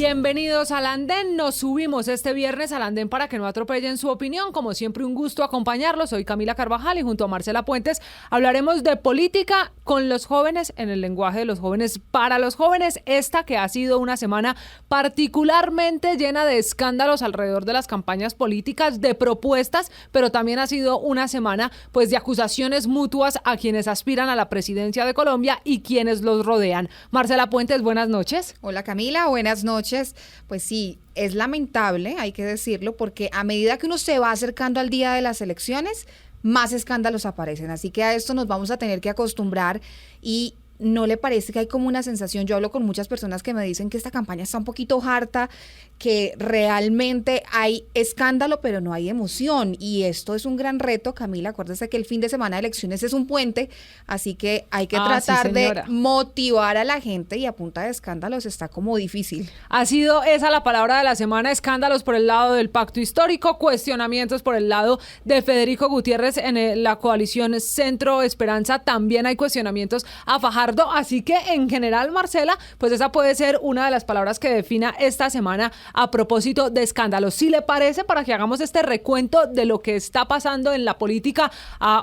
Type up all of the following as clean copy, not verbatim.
Bienvenidos al Andén, nos subimos este viernes al Andén para que no atropellen su opinión. Como siempre, un gusto acompañarlos. Soy Camila Carvajal y junto a Marcela Puentes hablaremos de política con los jóvenes, en el lenguaje de los jóvenes, para los jóvenes. Esta que ha sido una semana particularmente llena de escándalos alrededor de las campañas políticas, de propuestas, pero también ha sido una semana pues de acusaciones mutuas a quienes aspiran a la presidencia de Colombia y quienes los rodean. Marcela Puentes, buenas noches. Hola Camila, buenas noches. Pues sí, es lamentable, hay que decirlo, porque a medida que uno se va acercando al día de las elecciones, más escándalos aparecen. Así que a esto nos vamos a tener que acostumbrar. Y ¿no le parece que hay como una sensación? Yo hablo con muchas personas que me dicen que esta campaña está un poquito harta, que realmente hay escándalo, pero no hay emoción. Y esto es un gran reto, Camila. Acuérdese que el fin de semana de elecciones es un puente, así que hay que tratar de motivar a la gente, y a punta de escándalos está como difícil. Ha sido esa la palabra de la semana: escándalos por el lado del pacto histórico, cuestionamientos por el lado de Federico Gutiérrez en la coalición Centro Esperanza. También hay cuestionamientos a Fajardo, así que en general, Marcela, pues esa puede ser una de las palabras que defina esta semana a propósito de escándalos. Si le parece, para que hagamos este recuento de lo que está pasando en la política,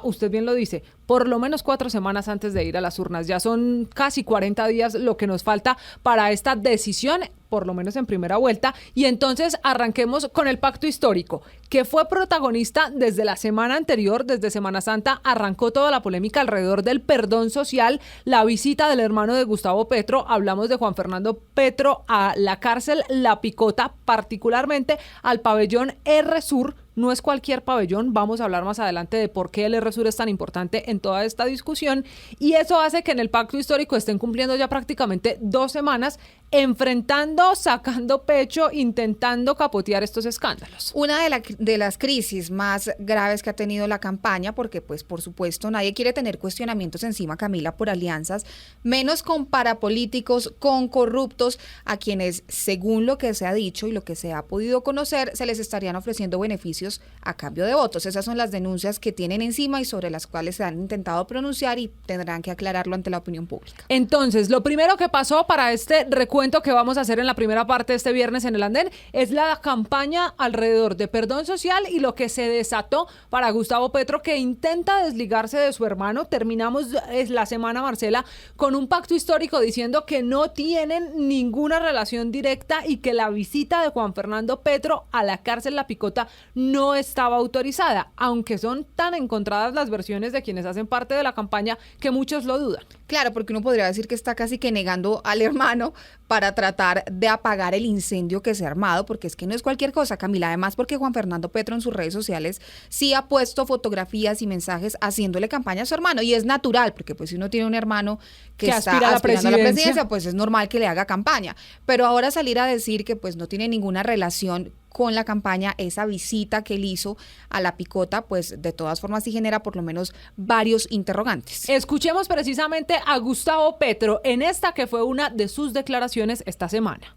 usted bien lo dice, por lo menos 4 semanas antes de ir a las urnas. Ya son casi 40 días lo que nos falta para esta decisión, por lo menos en primera vuelta. Y entonces arranquemos con el pacto histórico, que fue protagonista desde la semana anterior. Desde Semana Santa arrancó toda la polémica alrededor del perdón social, la visita del hermano de Gustavo Petro. Hablamos de Juan Fernando Petro a la cárcel La Picota, particularmente al pabellón R-Sur. No es cualquier pabellón, vamos a hablar más adelante de por qué el R-Sur es tan importante en toda esta discusión, y eso hace que en el pacto histórico estén cumpliendo ya prácticamente 2 semanas enfrentando, sacando pecho, intentando capotear estos escándalos. Una de las crisis más graves que ha tenido la campaña, porque pues por supuesto nadie quiere tener cuestionamientos encima, Camila, por alianzas, menos con parapolíticos, con corruptos, a quienes, según lo que se ha dicho y lo que se ha podido conocer, se les estarían ofreciendo beneficios a cambio de votos. Esas son las denuncias que tienen encima y sobre las cuales se han intentado pronunciar, y tendrán que aclararlo ante la opinión pública. Entonces, lo primero que pasó para este recuento que vamos a hacer en la primera parte de este viernes en el Andén es la campaña alrededor de perdón social y lo que se desató para Gustavo Petro, que intenta desligarse de su hermano. Terminamos la semana, Marcela, con un pacto histórico diciendo que no tienen ninguna relación directa y que la visita de Juan Fernando Petro a la cárcel La Picota no estaba autorizada, aunque son tan encontradas las versiones de quienes hacen parte de la campaña que muchos lo dudan. Claro, porque uno podría decir que está casi que negando al hermano para tratar de apagar el incendio que se ha armado, porque es que no es cualquier cosa, Camila. Además, porque Juan Fernando Petro en sus redes sociales sí ha puesto fotografías y mensajes haciéndole campaña a su hermano, y es natural, porque pues si uno tiene un hermano que está aspirando a la presidencia, pues es normal que le haga campaña. Pero ahora salir a decir que pues no tiene ninguna relación con la campaña, esa visita que él hizo a La Picota, pues de todas formas sí genera por lo menos varios interrogantes. Escuchemos precisamente a Gustavo Petro en esta que fue una de sus declaraciones esta semana.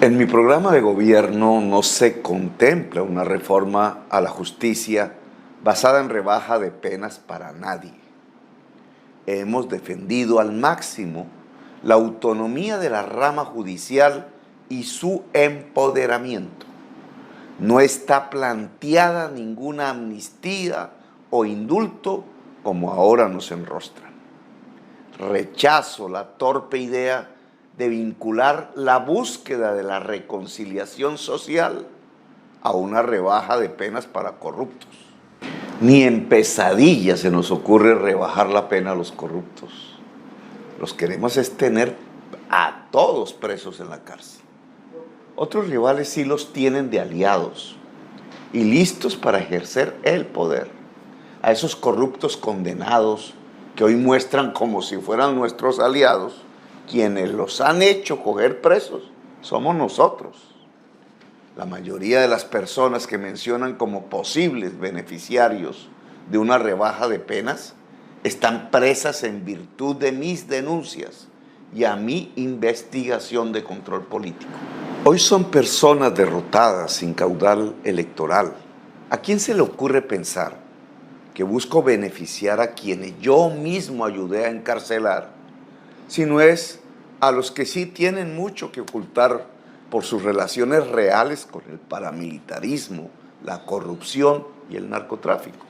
En mi programa de gobierno no se contempla una reforma a la justicia basada en rebaja de penas para nadie. Hemos defendido al máximo la autonomía de la rama judicial y su empoderamiento. No está planteada ninguna amnistía o indulto como ahora nos enrostran. Rechazo la torpe idea de vincular la búsqueda de la reconciliación social a una rebaja de penas para corruptos. Ni en pesadilla se nos ocurre rebajar la pena a los corruptos. Los queremos es tener a todos presos en la cárcel. Otros rivales sí los tienen de aliados y listos para ejercer el poder. A esos corruptos condenados que hoy muestran como si fueran nuestros aliados, quienes los han hecho coger presos somos nosotros. La mayoría de las personas que mencionan como posibles beneficiarios de una rebaja de penas están presas en virtud de mis denuncias y a mi investigación de control político. Hoy son personas derrotadas sin caudal electoral. ¿A quién se le ocurre pensar que busco beneficiar a quienes yo mismo ayudé a encarcelar, sino es a los que sí tienen mucho que ocultar por sus relaciones reales con el paramilitarismo, la corrupción y el narcotráfico.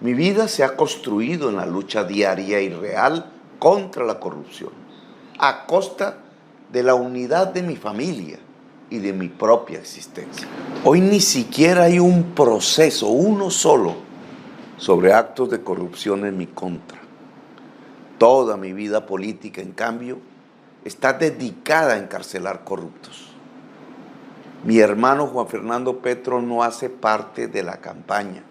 Mi vida se ha construido en la lucha diaria y real contra la corrupción, a costa de la unidad de mi familia y de mi propia existencia. Hoy ni siquiera hay un proceso, uno solo, sobre actos de corrupción en mi contra. Toda mi vida política, en cambio, está dedicada a encarcelar corruptos. Mi hermano Juan Fernando Petro no hace parte de la campaña,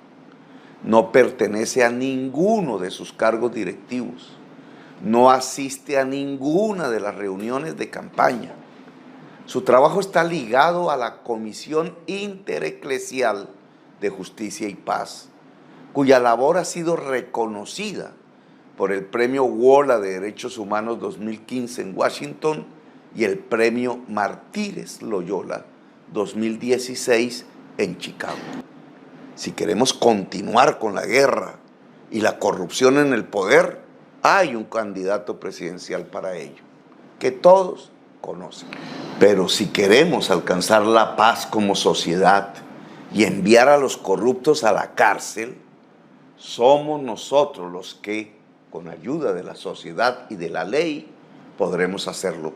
no pertenece a ninguno de sus cargos directivos, no asiste a ninguna de las reuniones de campaña. Su trabajo está ligado a la Comisión Intereclesial de Justicia y Paz, cuya labor ha sido reconocida por el Premio WOLA de Derechos Humanos 2015 en Washington y el Premio Martínez Loyola 2016 en Chicago. Si queremos continuar con la guerra y la corrupción en el poder, hay un candidato presidencial para ello, que todos conocen. Pero si queremos alcanzar la paz como sociedad y enviar a los corruptos a la cárcel, somos nosotros los que, con ayuda de la sociedad y de la ley, podremos hacerlo,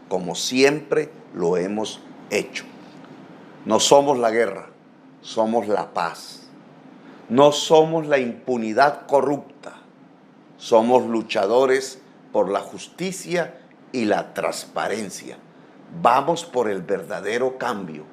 como siempre lo hemos hecho. No somos la guerra, somos la paz. No somos la impunidad corrupta, somos luchadores por la justicia y la transparencia. Vamos por el verdadero cambio,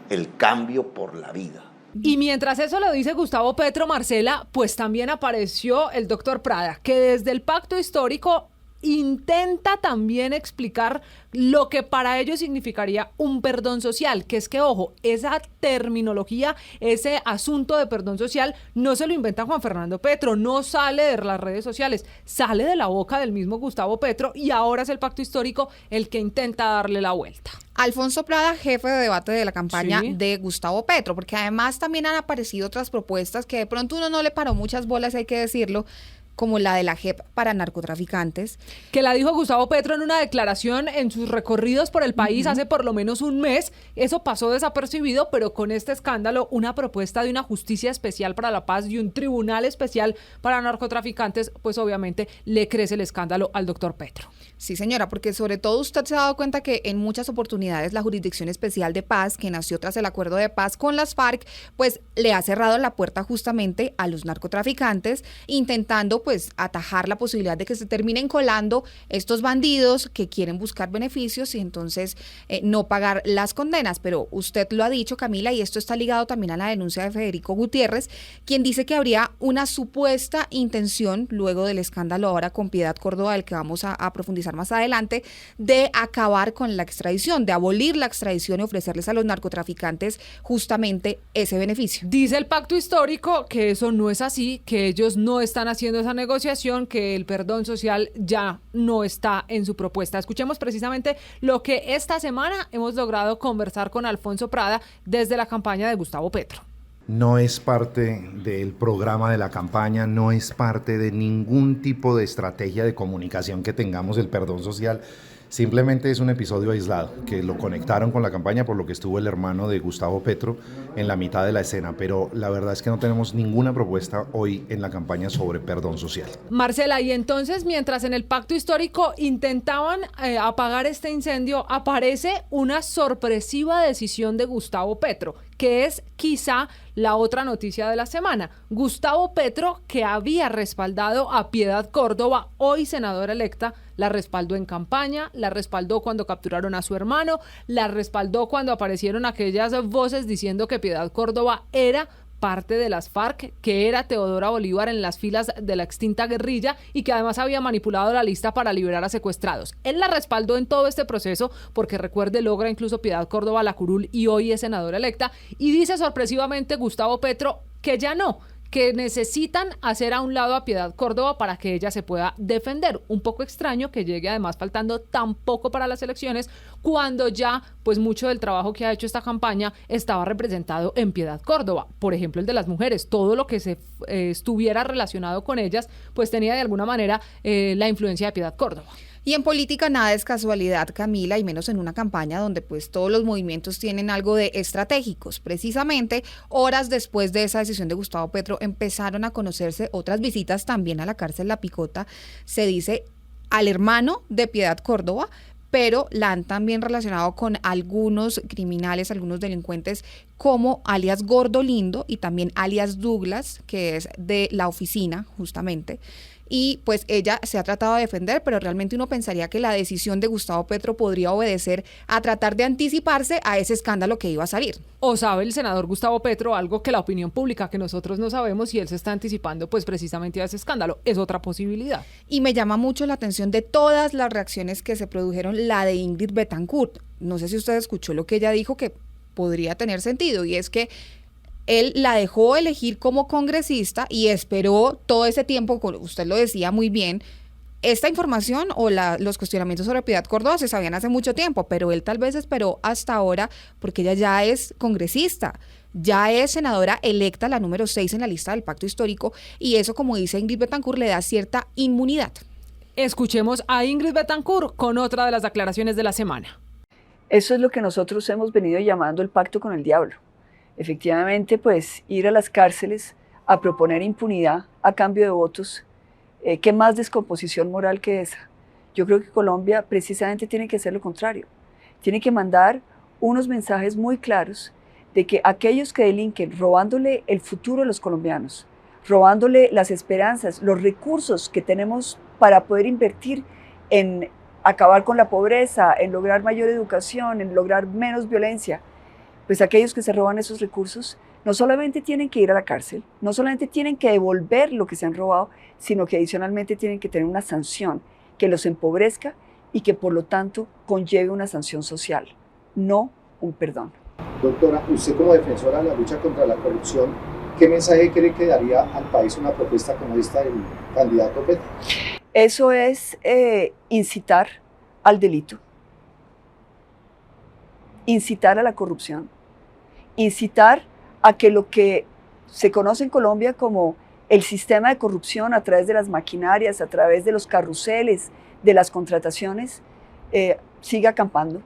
el cambio por la vida. Y mientras eso lo dice Gustavo Petro, Marcela, pues también apareció el doctor Prada, que desde el pacto histórico intenta también explicar lo que para ellos significaría un perdón social, que es que, ojo, esa terminología, ese asunto de perdón social, no se lo inventa Juan Fernando Petro, no sale de las redes sociales, sale de la boca del mismo Gustavo Petro y ahora es el pacto histórico el que intenta darle la vuelta. Alfonso Prada, jefe de debate de la campaña de Gustavo Petro, porque además también han aparecido otras propuestas que de pronto uno no le paró muchas bolas, hay que decirlo, como la de la JEP para narcotraficantes. Que la dijo Gustavo Petro en una declaración en sus recorridos por el país hace por lo menos un mes. Eso pasó desapercibido, pero con este escándalo, una propuesta de una justicia especial para la paz y un tribunal especial para narcotraficantes, pues obviamente le crece el escándalo al doctor Petro. Sí, señora, porque sobre todo usted se ha dado cuenta que en muchas oportunidades la Jurisdicción Especial de Paz, que nació tras el acuerdo de paz con las FARC, pues le ha cerrado la puerta justamente a los narcotraficantes, intentando pues atajar la posibilidad de que se terminen colando estos bandidos que quieren buscar beneficios y entonces no pagar las condenas. Pero usted lo ha dicho, Camila, y esto está ligado también a la denuncia de Federico Gutiérrez, quien dice que habría una supuesta intención, luego del escándalo ahora con Piedad Córdoba, del que vamos a profundizar más adelante, de acabar con la extradición, de abolir la extradición y ofrecerles a los narcotraficantes justamente ese beneficio. Dice el pacto histórico que eso no es así, que ellos no están haciendo esa negociación, que el perdón social ya no está en su propuesta. Escuchemos precisamente lo que esta semana hemos logrado conversar con Alfonso Prada desde la campaña de Gustavo Petro. No es parte del programa de la campaña, no es parte de ningún tipo de estrategia de comunicación que tengamos el perdón social. Simplemente es un episodio aislado, que lo conectaron con la campaña por lo que estuvo el hermano de Gustavo Petro en la mitad de la escena, pero la verdad es que no tenemos ninguna propuesta hoy en la campaña sobre perdón social. Marcela, y entonces mientras en el pacto histórico intentaban apagar este incendio, aparece una sorpresiva decisión de Gustavo Petro, que es quizá la otra noticia de la semana. Gustavo Petro, que había respaldado a Piedad Córdoba, hoy senadora electa, la respaldó en campaña, la respaldó cuando capturaron a su hermano, la respaldó cuando aparecieron aquellas voces diciendo que Piedad Córdoba era parte de las FARC, que era Teodora Bolívar en las filas de la extinta guerrilla y que además había manipulado la lista para liberar a secuestrados. Él la respaldó en todo este proceso porque, recuerde, logra incluso Piedad Córdoba la curul y hoy es senadora electa, y dice sorpresivamente Gustavo Petro que ya no, que necesitan hacer a un lado a Piedad Córdoba para que ella se pueda defender. Un poco extraño que llegue además faltando tan poco para las elecciones, cuando ya pues mucho del trabajo que ha hecho esta campaña estaba representado en Piedad Córdoba. Por ejemplo, el de las mujeres, todo lo que se estuviera relacionado con ellas, pues tenía de alguna manera la influencia de Piedad Córdoba. Y en política nada es casualidad, Camila, y menos en una campaña donde pues todos los movimientos tienen algo de estratégicos. Precisamente, horas después de esa decisión de Gustavo Petro, empezaron a conocerse otras visitas también a la cárcel La Picota, se dice al hermano de Piedad Córdoba, pero la han también relacionado con algunos criminales, algunos delincuentes como alias Gordo Lindo y también alias Douglas, que es de la oficina justamente. Y pues ella se ha tratado de defender, pero realmente uno pensaría que la decisión de Gustavo Petro podría obedecer a tratar de anticiparse a ese escándalo que iba a salir. ¿O sabe el senador Gustavo Petro algo que la opinión pública, que nosotros no sabemos, y él se está anticipando pues precisamente a ese escándalo? Es otra posibilidad. Y me llama mucho la atención de todas las reacciones que se produjeron, la de Ingrid Betancourt. No sé si usted escuchó lo que ella dijo, que podría tener sentido, y es que él la dejó elegir como congresista y esperó todo ese tiempo, usted lo decía muy bien. Esta información o los cuestionamientos sobre Piedad Córdoba se sabían hace mucho tiempo, pero él tal vez esperó hasta ahora porque ella ya es congresista, ya es senadora electa, la número 6 en la lista del Pacto Histórico, y eso, como dice Ingrid Betancourt, le da cierta inmunidad. Escuchemos a Ingrid Betancourt con otra de las declaraciones de la semana. Eso es lo que nosotros hemos venido llamando el pacto con el diablo. Efectivamente, pues ir a las cárceles a proponer impunidad a cambio de votos, ¿qué más descomposición moral que esa? Yo creo que Colombia precisamente tiene que hacer lo contrario. Tiene que mandar unos mensajes muy claros de que aquellos que delinquen robándole el futuro a los colombianos, robándole las esperanzas, los recursos que tenemos para poder invertir en acabar con la pobreza, en lograr mayor educación, en lograr menos violencia, pues aquellos que se roban esos recursos no solamente tienen que ir a la cárcel, no solamente tienen que devolver lo que se han robado, sino que adicionalmente tienen que tener una sanción que los empobrezca y que por lo tanto conlleve una sanción social, no un perdón. Doctora, usted como defensora de la lucha contra la corrupción, ¿qué mensaje cree que daría al país una propuesta como esta del candidato Petro? Eso es incitar al delito, incitar a la corrupción, incitar a que lo que se conoce en Colombia como el sistema de corrupción a través de las maquinarias, a través de los carruseles, de las contrataciones, siga acampando.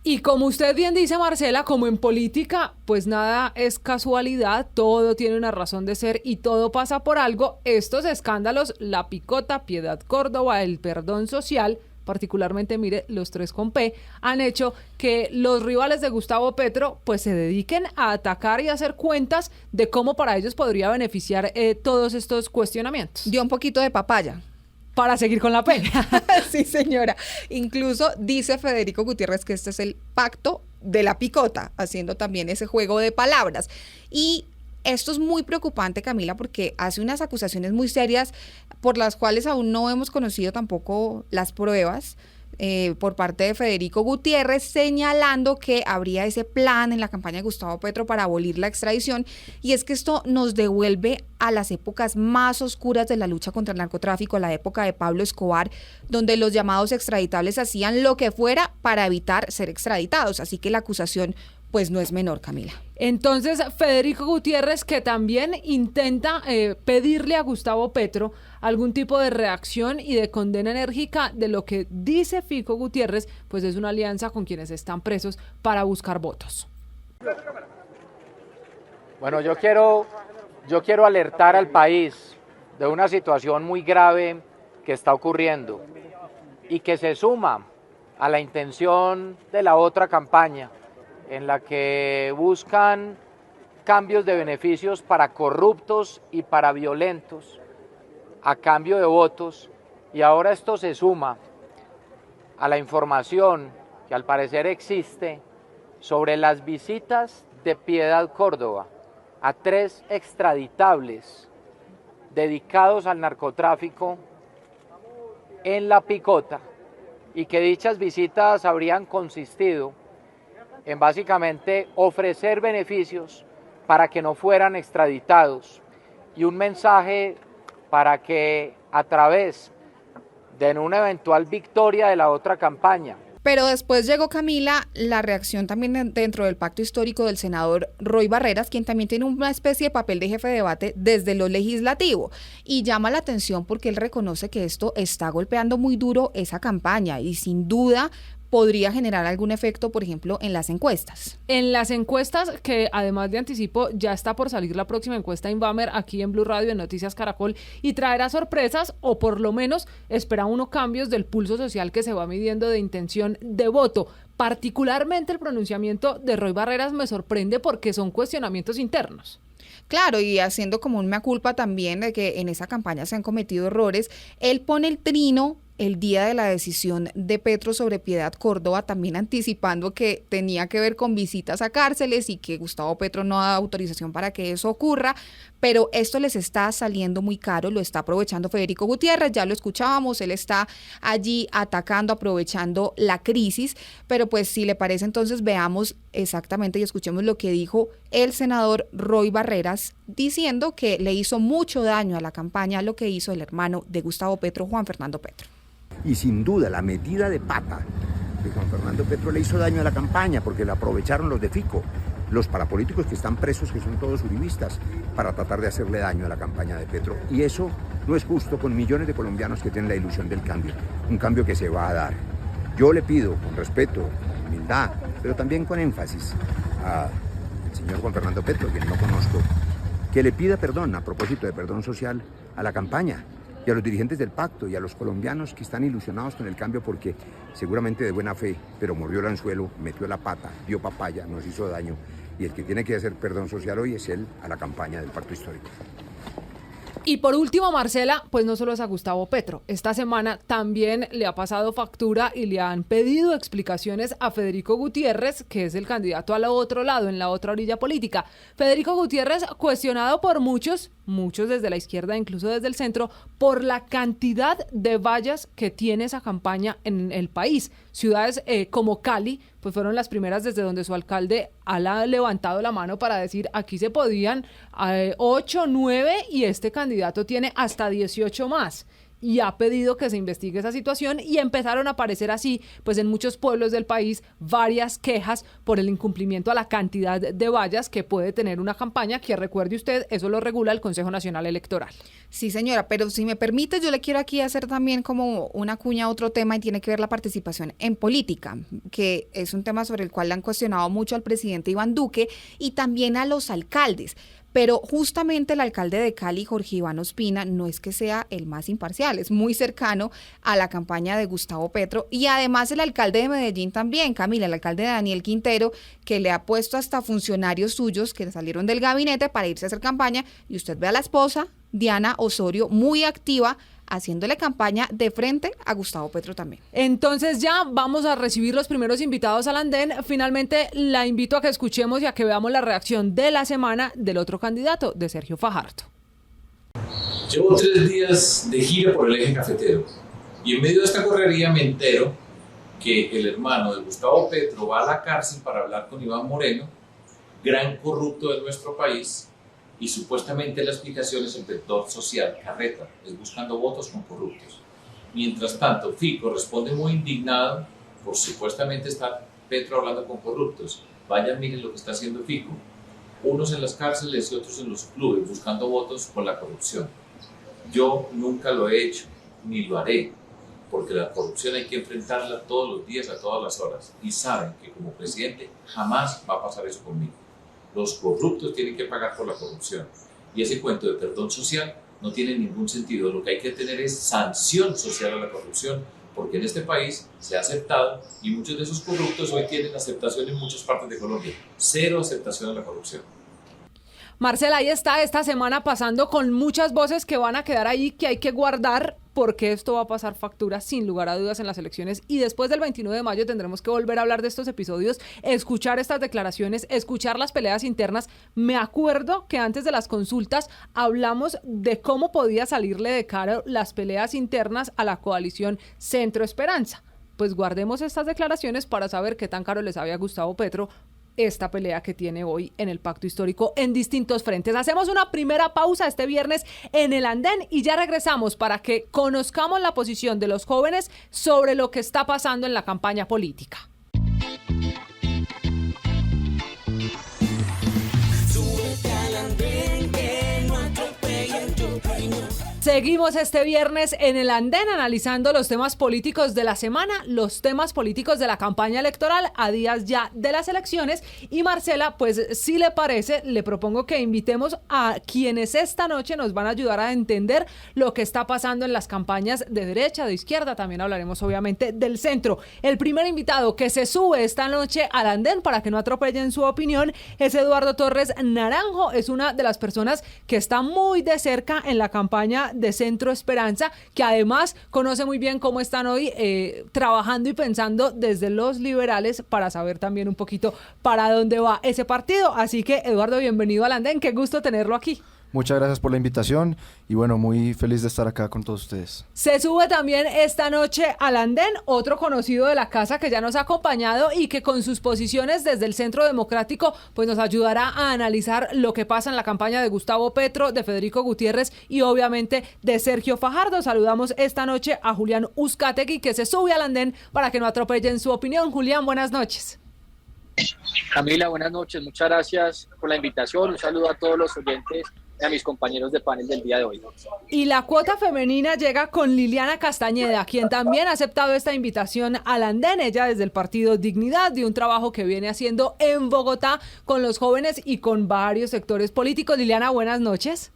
Y como usted bien dice, Marcela, como en política, pues nada es casualidad, todo tiene una razón de ser y todo pasa por algo. Estos escándalos, La Picota, Piedad Córdoba, el perdón social, particularmente, mire, los tres con P, han hecho que los rivales de Gustavo Petro pues se dediquen a atacar y a hacer cuentas de cómo para ellos podría beneficiar todos estos cuestionamientos. Dio un poquito de papaya. Para seguir con la pena. Sí, señora. Incluso dice Federico Gutiérrez que este es el pacto de La Picota, haciendo también ese juego de palabras. Y esto es muy preocupante, Camila, porque hace unas acusaciones muy serias por las cuales aún no hemos conocido tampoco las pruebas por parte de Federico Gutiérrez, señalando que habría ese plan en la campaña de Gustavo Petro para abolir la extradición. Y es que esto nos devuelve a las épocas más oscuras de la lucha contra el narcotráfico, la época de Pablo Escobar, donde los llamados extraditables hacían lo que fuera para evitar ser extraditados. Así que la acusación pues no es menor, Camila. Entonces, Federico Gutiérrez, que también intenta pedirle a Gustavo Petro algún tipo de reacción y de condena enérgica de lo que dice Fico Gutiérrez, pues es una alianza con quienes están presos para buscar votos. Bueno, yo quiero alertar al país de una situación muy grave que está ocurriendo y que se suma a la intención de la otra campaña, en la que buscan cambios de beneficios para corruptos y para violentos a cambio de votos, y ahora esto se suma a la información que al parecer existe sobre las visitas de Piedad Córdoba a 3 extraditables dedicados al narcotráfico en La Picota, y que dichas visitas habrían consistido en básicamente ofrecer beneficios para que no fueran extraditados, y un mensaje para que a través de una eventual victoria de la otra campaña Pero después llegó, Camila, la reacción también dentro del pacto histórico del senador Roy Barreras, quien también tiene una especie de papel de jefe de debate desde lo legislativo. Y llama la atención porque él reconoce que esto está golpeando muy duro esa campaña y sin duda podría generar algún efecto, por ejemplo, en las encuestas. En las encuestas, que además de anticipo, ya está por salir la próxima encuesta Inbamer aquí en Blue Radio, en Noticias Caracol, y traerá sorpresas, o por lo menos espera uno cambios del pulso social que se va midiendo de intención de voto. Particularmente el pronunciamiento de Roy Barreras me sorprende porque son cuestionamientos internos. Claro, y haciendo como un mea culpa también de que en esa campaña se han cometido errores, él pone el trino el día de la decisión de Petro sobre Piedad Córdoba, también anticipando que tenía que ver con visitas a cárceles y que Gustavo Petro no da autorización para que eso ocurra, pero esto les está saliendo muy caro, lo está aprovechando Federico Gutiérrez, ya lo escuchábamos, él está allí atacando, aprovechando la crisis, pero pues si le parece entonces veamos exactamente y escuchemos lo que dijo el senador Roy Barreras, diciendo que le hizo mucho daño a la campaña lo que hizo el hermano de Gustavo Petro, Juan Fernando Petro. Y sin duda la metida de pata de Juan Fernando Petro le hizo daño a la campaña porque la aprovecharon los de Fico, los parapolíticos que están presos, que son todos uribistas, para tratar de hacerle daño a la campaña de Petro. Y eso no es justo con millones de colombianos que tienen la ilusión del cambio, un cambio que se va a dar. Yo le pido con respeto, con humildad, pero también con énfasis al señor Juan Fernando Petro, quien no conozco, que le pida perdón, a propósito de perdón social, a la campaña y a los dirigentes del pacto y a los colombianos que están ilusionados con el cambio porque seguramente de buena fe, pero mordió el anzuelo, metió la pata, dio papaya, nos hizo daño y el que tiene que hacer perdón social hoy es él a la campaña del pacto histórico. Y por último, Marcela, pues no solo es a Gustavo Petro. Esta semana también le ha pasado factura y le han pedido explicaciones a Federico Gutiérrez, que es el candidato al otro lado, en la otra orilla política. Federico Gutiérrez, cuestionado por muchos desde la izquierda, incluso desde el centro, por la cantidad de vallas que tiene esa campaña en el país. Ciudades como Cali, pues fueron las primeras desde donde su alcalde ha levantado la mano para decir aquí se podían 8, 9 y este candidato tiene hasta 18 más. Y ha pedido que se investigue esa situación y empezaron a aparecer así, pues en muchos pueblos del país, varias quejas por el incumplimiento a la cantidad de vallas que puede tener una campaña, que recuerde usted, eso lo regula el Consejo Nacional Electoral. Sí, señora, pero si me permite, yo le quiero aquí hacer también como una cuña a otro tema y tiene que ver la participación en política, que es un tema sobre el cual le han cuestionado mucho al presidente Iván Duque y también a los alcaldes. Pero justamente el alcalde de Cali, Jorge Iván Ospina, no es que sea el más imparcial, es muy cercano a la campaña de Gustavo Petro y además el alcalde de Medellín también, Camila, el alcalde Daniel Quintero, que le ha puesto hasta funcionarios suyos que salieron del gabinete para irse a hacer campaña y usted ve a la esposa, Diana Osorio, muy activa, haciéndole campaña de frente a Gustavo Petro también. Entonces ya vamos a recibir los primeros invitados al andén. Finalmente la invito a que escuchemos y a que veamos la reacción de la semana del otro candidato, de Sergio Fajardo. Llevo 3 días de gira por el eje cafetero y en medio de esta correría me entero que el hermano de Gustavo Petro va a la cárcel para hablar con Iván Moreno, gran corrupto de nuestro país, y supuestamente la explicación es el vector social, carreta, es buscando votos con corruptos. Mientras tanto, Fico responde muy indignado por supuestamente estar Petro hablando con corruptos. Vayan, miren lo que está haciendo Fico. Unos en las cárceles y otros en los clubes, buscando votos con la corrupción. Yo nunca lo he hecho, ni lo haré, porque la corrupción hay que enfrentarla todos los días, a todas las horas. Y saben que como presidente jamás va a pasar eso conmigo. Los corruptos tienen que pagar por la corrupción. Y ese cuento de perdón social no tiene ningún sentido. Lo que hay que tener es sanción social a la corrupción, porque en este país se ha aceptado y muchos de esos corruptos hoy tienen aceptación en muchas partes de Colombia. Cero aceptación a la corrupción. Marcela, ahí está esta semana pasando con muchas voces que van a quedar ahí, que hay que guardar, porque esto va a pasar factura sin lugar a dudas en las elecciones y después del 29 de mayo tendremos que volver a hablar de estos episodios, escuchar estas declaraciones, escuchar las peleas internas. Me acuerdo que antes de las consultas hablamos de cómo podía salirle de cara las peleas internas a la coalición Centro Esperanza. Pues guardemos estas declaraciones para saber qué tan caro les había Gustavo Petro esta pelea que tiene hoy en el pacto histórico en distintos frentes. Hacemos una primera pausa este viernes en el andén y ya regresamos para que conozcamos la posición de los jóvenes sobre lo que está pasando en la campaña política. Seguimos este viernes en el andén analizando los temas políticos de la semana, los temas políticos de la campaña electoral a días ya de las elecciones. Y Marcela, pues si le parece, le propongo que invitemos a quienes esta noche nos van a ayudar a entender lo que está pasando en las campañas de derecha, de izquierda. También hablaremos obviamente del centro. El primer invitado que se sube esta noche al andén para que no atropellen su opinión es Eduardo Torres Naranjo. Es una de las personas que está muy de cerca en la campaña de Centro Esperanza, que además conoce muy bien cómo están hoy trabajando y pensando desde los liberales para saber también un poquito para dónde va ese partido. Así que, Eduardo, bienvenido al andén, qué gusto tenerlo aquí. Muchas gracias por la invitación y bueno, muy feliz de estar acá con todos ustedes. Se sube también esta noche al andén otro conocido de la casa que ya nos ha acompañado y que con sus posiciones desde el Centro Democrático pues nos ayudará a analizar lo que pasa en la campaña de Gustavo Petro, de Federico Gutiérrez y obviamente de Sergio Fajardo. Saludamos esta noche a Julián Uzcategui, que se sube al andén para que no atropellen su opinión. Julián, buenas noches. Camila, buenas noches, muchas gracias por la invitación, un saludo a todos los oyentes y a mis compañeros de panel del día de hoy. Y la cuota femenina llega con Liliana Castañeda, quien también ha aceptado esta invitación al andén, ella desde el partido Dignidad, de un trabajo que viene haciendo en Bogotá con los jóvenes y con varios sectores políticos. Liliana, buenas noches.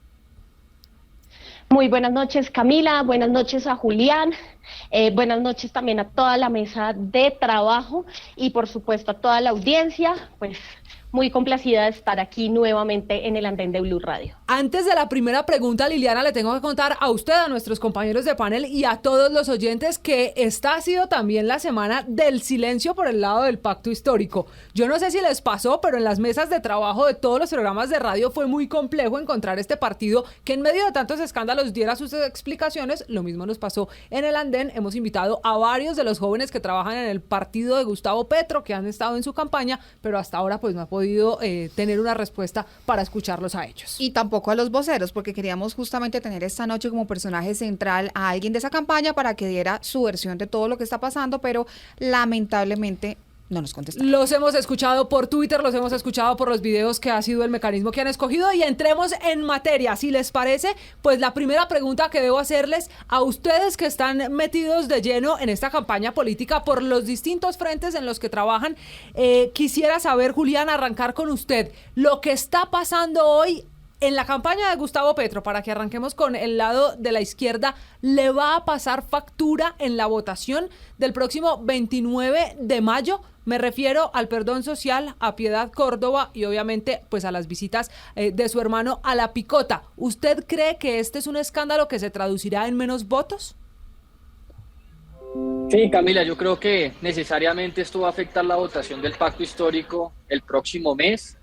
Muy buenas noches, Camila, buenas noches a Julián, buenas noches también a toda la mesa de trabajo y por supuesto a toda la audiencia, pues muy complacida de estar aquí nuevamente en el andén de Blue Radio. Antes de la primera pregunta, Liliana, le tengo que contar a usted, a nuestros compañeros de panel y a todos los oyentes que esta ha sido también la semana del silencio por el lado del pacto histórico. Yo no sé si les pasó, pero en las mesas de trabajo de todos los programas de radio fue muy complejo encontrar este partido que en medio de tantos escándalos diera sus explicaciones. Lo mismo nos pasó en el andén. Hemos invitado a varios de los jóvenes que trabajan en el partido de Gustavo Petro, que han estado en su campaña, pero hasta ahora pues no ha podido tener una respuesta para escucharlos a ellos. Y tampoco a los voceros, porque queríamos justamente tener esta noche como personaje central a alguien de esa campaña para que diera su versión de todo lo que está pasando, pero lamentablemente no nos contestaron. Los hemos escuchado por Twitter, los hemos escuchado por los videos que ha sido el mecanismo que han escogido y entremos en materia. Si les parece, pues la primera pregunta que debo hacerles a ustedes que están metidos de lleno en esta campaña política por los distintos frentes en los que trabajan, quisiera saber, Julián, arrancar con usted. Lo que está pasando hoy en la campaña de Gustavo Petro, para que arranquemos con el lado de la izquierda, ¿le va a pasar factura en la votación del próximo 29 de mayo? Me refiero al perdón social, a Piedad Córdoba y obviamente pues a las visitas de su hermano a la Picota. ¿Usted cree que este es un escándalo que se traducirá en menos votos? Sí, Camila, yo creo que necesariamente esto va a afectar la votación del pacto histórico el próximo mes.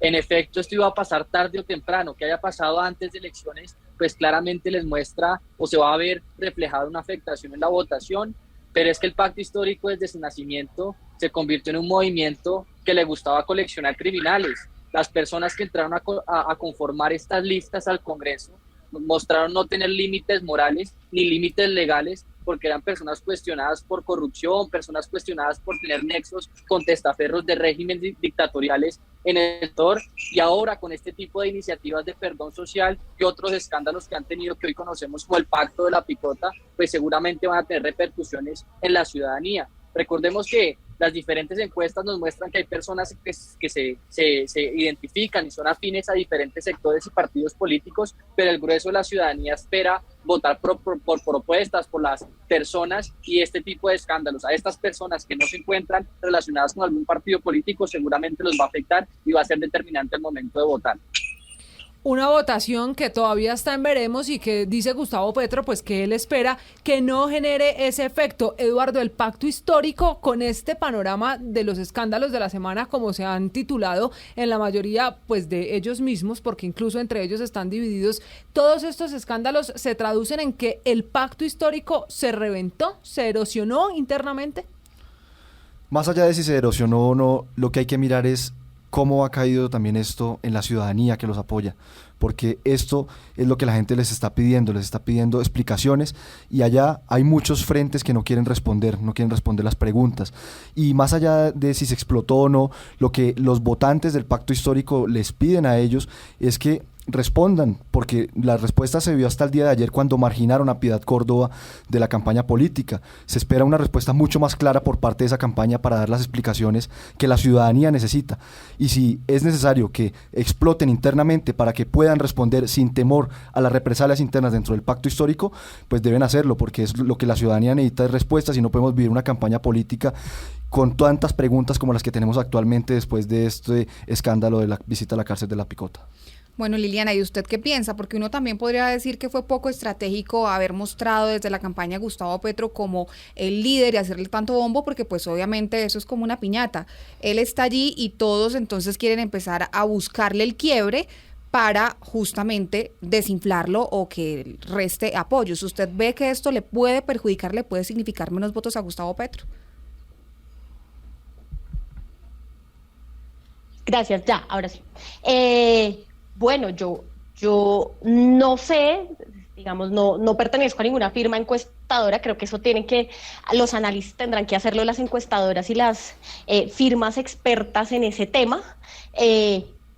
En efecto, esto iba a pasar tarde o temprano. Que haya pasado antes de elecciones, pues claramente les muestra o se va a ver reflejada una afectación en la votación, pero es que el pacto histórico desde su nacimiento se convirtió en un movimiento que le gustaba coleccionar criminales. Las personas que entraron a conformar estas listas al Congreso mostraron no tener límites morales ni límites legales, porque eran personas cuestionadas por corrupción, personas cuestionadas por tener nexos con testaferros de regímenes dictatoriales en el sector, y ahora con este tipo de iniciativas de perdón social y otros escándalos que han tenido, que hoy conocemos como el Pacto de la Picota, pues seguramente van a tener repercusiones en la ciudadanía. Recordemos que las diferentes encuestas nos muestran que hay personas que se identifican y son afines a diferentes sectores y partidos políticos, pero el grueso de la ciudadanía espera votar por propuestas, por las personas, y este tipo de escándalos a estas personas que no se encuentran relacionadas con algún partido político seguramente los va a afectar y va a ser determinante al momento de votar. Una votación que todavía está en veremos y que dice Gustavo Petro pues que él espera que no genere ese efecto. Eduardo, el pacto histórico con este panorama de los escándalos de la semana, como se han titulado en la mayoría pues de ellos mismos, porque incluso entre ellos están divididos, todos estos escándalos se traducen en que el pacto histórico se reventó, se erosionó internamente. Más allá de si se erosionó o no, lo que hay que mirar es cómo ha caído también esto en la ciudadanía que los apoya, porque esto es lo que la gente les está pidiendo explicaciones, y allá hay muchos frentes que no quieren responder las preguntas, y más allá de si se explotó o no, lo que los votantes del pacto histórico les piden a ellos es que respondan, porque la respuesta se vio hasta el día de ayer cuando marginaron a Piedad Córdoba de la campaña política. Se espera una respuesta mucho más clara por parte de esa campaña para dar las explicaciones que la ciudadanía necesita, y si es necesario que exploten internamente para que puedan responder sin temor a las represalias internas dentro del pacto histórico, pues deben hacerlo, porque es lo que la ciudadanía necesita, es respuestas, y no podemos vivir una campaña política con tantas preguntas como las que tenemos actualmente después de este escándalo de la visita a la cárcel de La Picota. Bueno, Liliana, ¿y usted qué piensa? Porque uno también podría decir que fue poco estratégico haber mostrado desde la campaña a Gustavo Petro como el líder y hacerle tanto bombo, porque pues obviamente eso es como una piñata. Él está allí y todos entonces quieren empezar a buscarle el quiebre para justamente desinflarlo o que reste apoyos. ¿Usted ve que esto le puede perjudicar, le puede significar menos votos a Gustavo Petro? Gracias, ya, ahora sí. Bueno, yo no sé, digamos, no pertenezco a ninguna firma encuestadora, creo que eso los analistas tendrán que hacerlo, las encuestadoras y las firmas expertas en ese tema,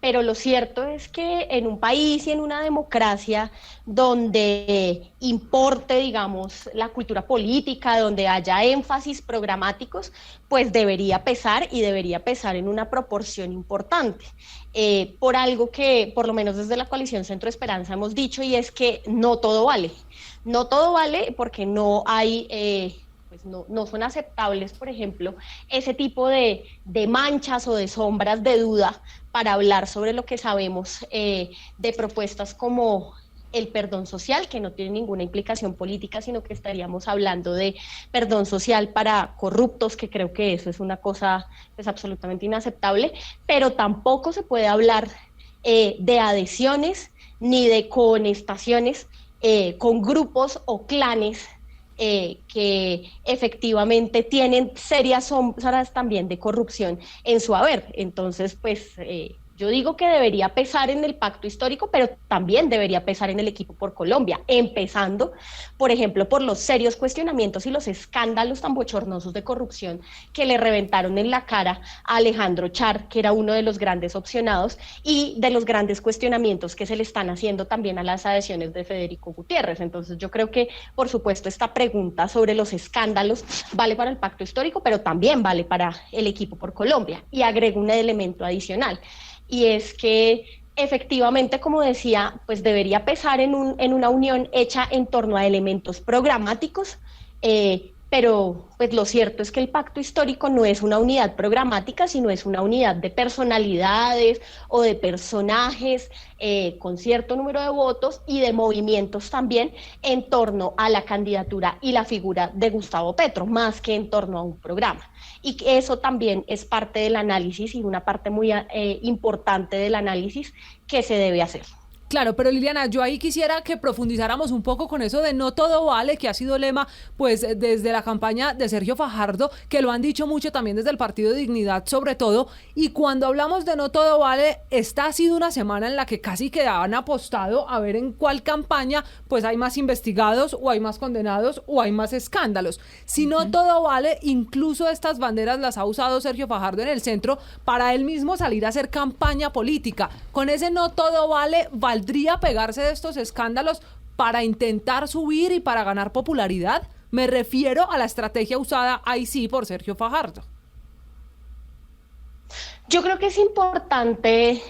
pero lo cierto es que en un país y en una democracia donde importe, digamos, la cultura política, donde haya énfasis programáticos, pues debería pesar, y debería pesar en una proporción importante. Por algo que, por lo menos desde la coalición Centro Esperanza hemos dicho, y es que no todo vale. No todo vale porque no hay... pues no son aceptables, por ejemplo, ese tipo de manchas o de sombras de duda para hablar sobre lo que sabemos de propuestas como el perdón social, que no tiene ninguna implicación política, sino que estaríamos hablando de perdón social para corruptos, que creo que eso es una cosa pues absolutamente inaceptable, pero tampoco se puede hablar de adhesiones ni de conestaciones con grupos o clanes que efectivamente tienen serias sombras también de corrupción en su haber. Entonces, pues yo digo que debería pesar en el pacto histórico, pero también debería pesar en el equipo por Colombia, empezando, por ejemplo, por los serios cuestionamientos y los escándalos tan bochornosos de corrupción que le reventaron en la cara a Alejandro Char, que era uno de los grandes opcionados, y de los grandes cuestionamientos que se le están haciendo también a las adhesiones de Federico Gutiérrez. Entonces yo creo que, por supuesto, esta pregunta sobre los escándalos vale para el pacto histórico, pero también vale para el equipo por Colombia. Y agrego un elemento adicional, y es que efectivamente, como decía, pues debería pesar en una unión hecha en torno a elementos programáticos, pero pues lo cierto es que el pacto histórico no es una unidad programática, sino es una unidad de personalidades o de personajes con cierto número de votos y de movimientos también en torno a la candidatura y la figura de Gustavo Petro, más que en torno a un programa. Y que eso también es parte del análisis y una parte muy importante del análisis que se debe hacer. Claro, pero Liliana, yo ahí quisiera que profundizáramos un poco con eso de no todo vale, que ha sido lema pues desde la campaña de Sergio Fajardo, que lo han dicho mucho también desde el Partido Dignidad sobre todo, y cuando hablamos de no todo vale, esta ha sido una semana en la que casi que han apostado a ver en cuál campaña pues hay más investigados o hay más condenados o hay más escándalos. Si no todo vale, incluso estas banderas las ha usado Sergio Fajardo en el centro para él mismo salir a hacer campaña política. Con ese no todo vale, ¿valdría pegarse de estos escándalos para intentar subir y para ganar popularidad? Me refiero a la estrategia usada ahí sí por Sergio Fajardo. Yo creo que es importante,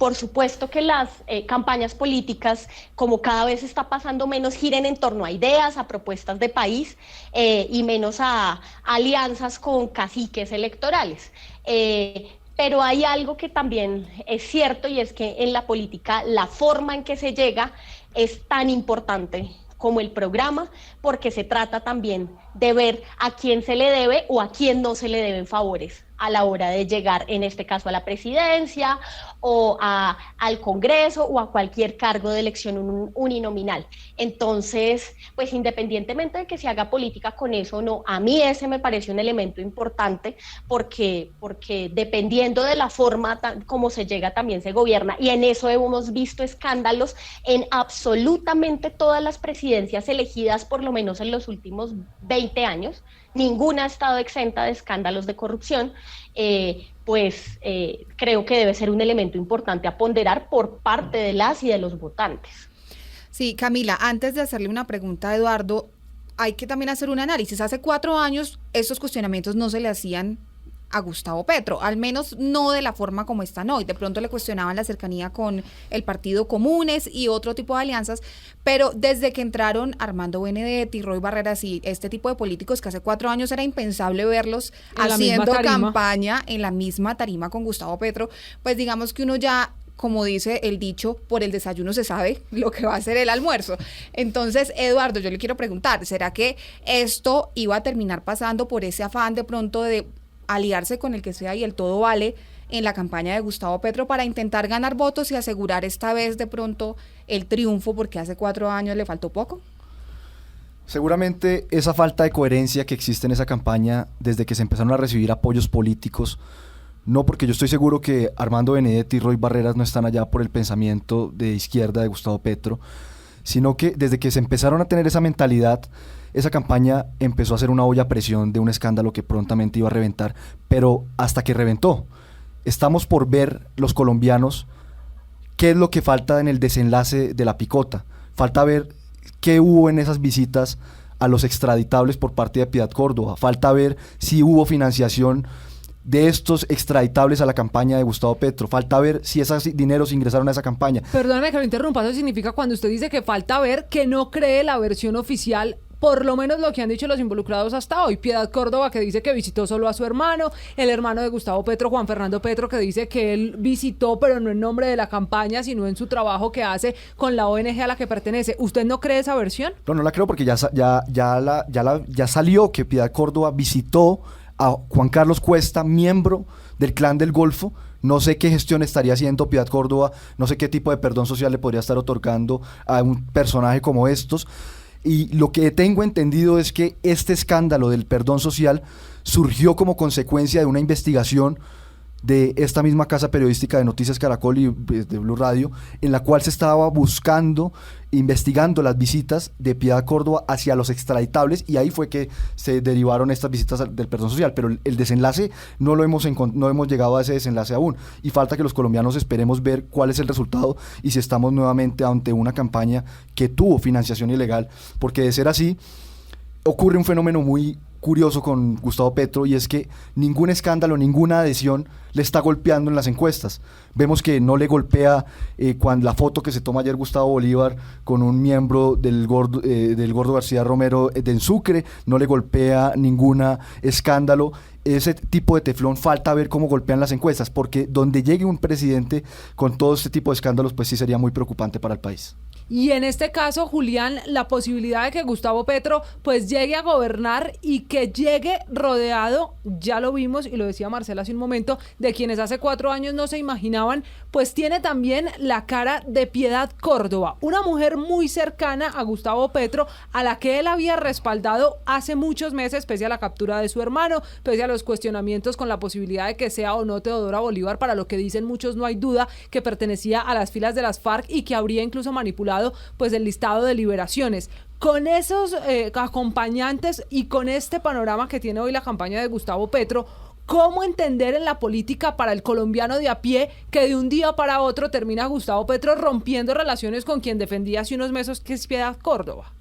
por supuesto, que las campañas políticas, como cada vez está pasando menos, giren en torno a ideas, a propuestas de país y menos a alianzas con caciques electorales. Pero hay algo que también es cierto, y es que en la política la forma en que se llega es tan importante como el programa, porque se trata también de ver a quién se le debe o a quién no se le deben favores a la hora de llegar, en este caso, a la presidencia o al Congreso o a cualquier cargo de elección uninominal. Entonces, pues independientemente de que se haga política con eso o no, a mí ese me parece un elemento importante porque dependiendo de la forma como se llega también se gobierna, y en eso hemos visto escándalos en absolutamente todas las presidencias elegidas, por lo menos en los últimos 20 años, ninguna ha estado exenta de escándalos de corrupción. Creo que debe ser un elemento importante a ponderar por parte de las y de los votantes. Sí, Camila, antes de hacerle una pregunta a Eduardo, hay que también hacer un análisis. Hace 4 años estos cuestionamientos no se le hacían a Gustavo Petro, al menos no de la forma como están hoy. De pronto le cuestionaban la cercanía con el Partido Comunes y otro tipo de alianzas, pero desde que entraron Armando Benedetti, Roy Barreras y este tipo de políticos que hace 4 años era impensable verlos haciendo campaña en la misma tarima con Gustavo Petro, pues digamos que uno ya, como dice el dicho, por el desayuno se sabe lo que va a ser el almuerzo. Entonces, Eduardo, yo le quiero preguntar, ¿será que esto iba a terminar pasando por ese afán de pronto de aliarse con el que sea y el todo vale en la campaña de Gustavo Petro para intentar ganar votos y asegurar esta vez de pronto el triunfo, porque hace 4 años le faltó poco? Seguramente esa falta de coherencia que existe en esa campaña desde que se empezaron a recibir apoyos políticos, no, porque yo estoy seguro que Armando Benedetti y Roy Barreras no están allá por el pensamiento de izquierda de Gustavo Petro, sino que desde que se empezaron a tener esa mentalidad, esa campaña empezó a ser una olla a presión de un escándalo que prontamente iba a reventar, pero hasta que reventó. Estamos por ver los colombianos qué es lo que falta en el desenlace de la picota. Falta ver qué hubo en esas visitas a los extraditables por parte de Piedad Córdoba. Falta ver si hubo financiación de estos extraditables a la campaña de Gustavo Petro. Falta ver si esos dineros ingresaron a esa campaña. Perdóname que lo interrumpa, eso significa cuando usted dice que falta ver, que no cree la versión oficial, por lo menos lo que han dicho los involucrados hasta hoy. Piedad Córdoba, que dice que visitó solo a su hermano, el hermano de Gustavo Petro, Juan Fernando Petro, que dice que él visitó, pero no en nombre de la campaña, sino en su trabajo que hace con la ONG a la que pertenece. ¿Usted no cree esa versión? No la creo, porque ya salió que Piedad Córdoba visitó a Juan Carlos Cuesta, miembro del Clan del Golfo. No sé qué gestión estaría haciendo Piedad Córdoba, no sé qué tipo de perdón social le podría estar otorgando a un personaje como estos. Y lo que tengo entendido es que este escándalo del perdón social surgió como consecuencia de una investigación de esta misma casa periodística de Noticias Caracol y de Blue Radio, en la cual se estaba investigando las visitas de Piedad Córdoba hacia los extraditables, y ahí fue que se derivaron estas visitas del perdón social, pero el desenlace no hemos llegado a ese desenlace aún, y falta que los colombianos esperemos ver cuál es el resultado y si estamos nuevamente ante una campaña que tuvo financiación ilegal, porque de ser así ocurre un fenómeno muy curioso con Gustavo Petro, y es que ningún escándalo, ninguna adhesión le está golpeando en las encuestas. Vemos que no le golpea cuando la foto que se toma ayer Gustavo Bolívar con un miembro del Gordo García Romero en Sucre, no le golpea ningún escándalo. Ese tipo de teflón falta ver cómo golpean las encuestas, porque donde llegue un presidente con todo este tipo de escándalos, pues sí sería muy preocupante para el país. Y en este caso, Julián, la posibilidad de que Gustavo Petro pues llegue a gobernar y que llegue rodeado, ya lo vimos y lo decía Marcela hace un momento, de quienes hace 4 años no se imaginaban, pues tiene también la cara de Piedad Córdoba, una mujer muy cercana a Gustavo Petro, a la que él había respaldado hace muchos meses, pese a la captura de su hermano, pese a los cuestionamientos con la posibilidad de que sea o no Teodora Bolívar, para lo que dicen muchos no hay duda que pertenecía a las filas de las FARC y que habría incluso manipulado pues el listado de liberaciones. Con esos acompañantes y con este panorama que tiene hoy la campaña de Gustavo Petro, ¿cómo entender en la política para el colombiano de a pie que de un día para otro termina Gustavo Petro rompiendo relaciones con quien defendía hace unos meses, que es Piedad Córdoba?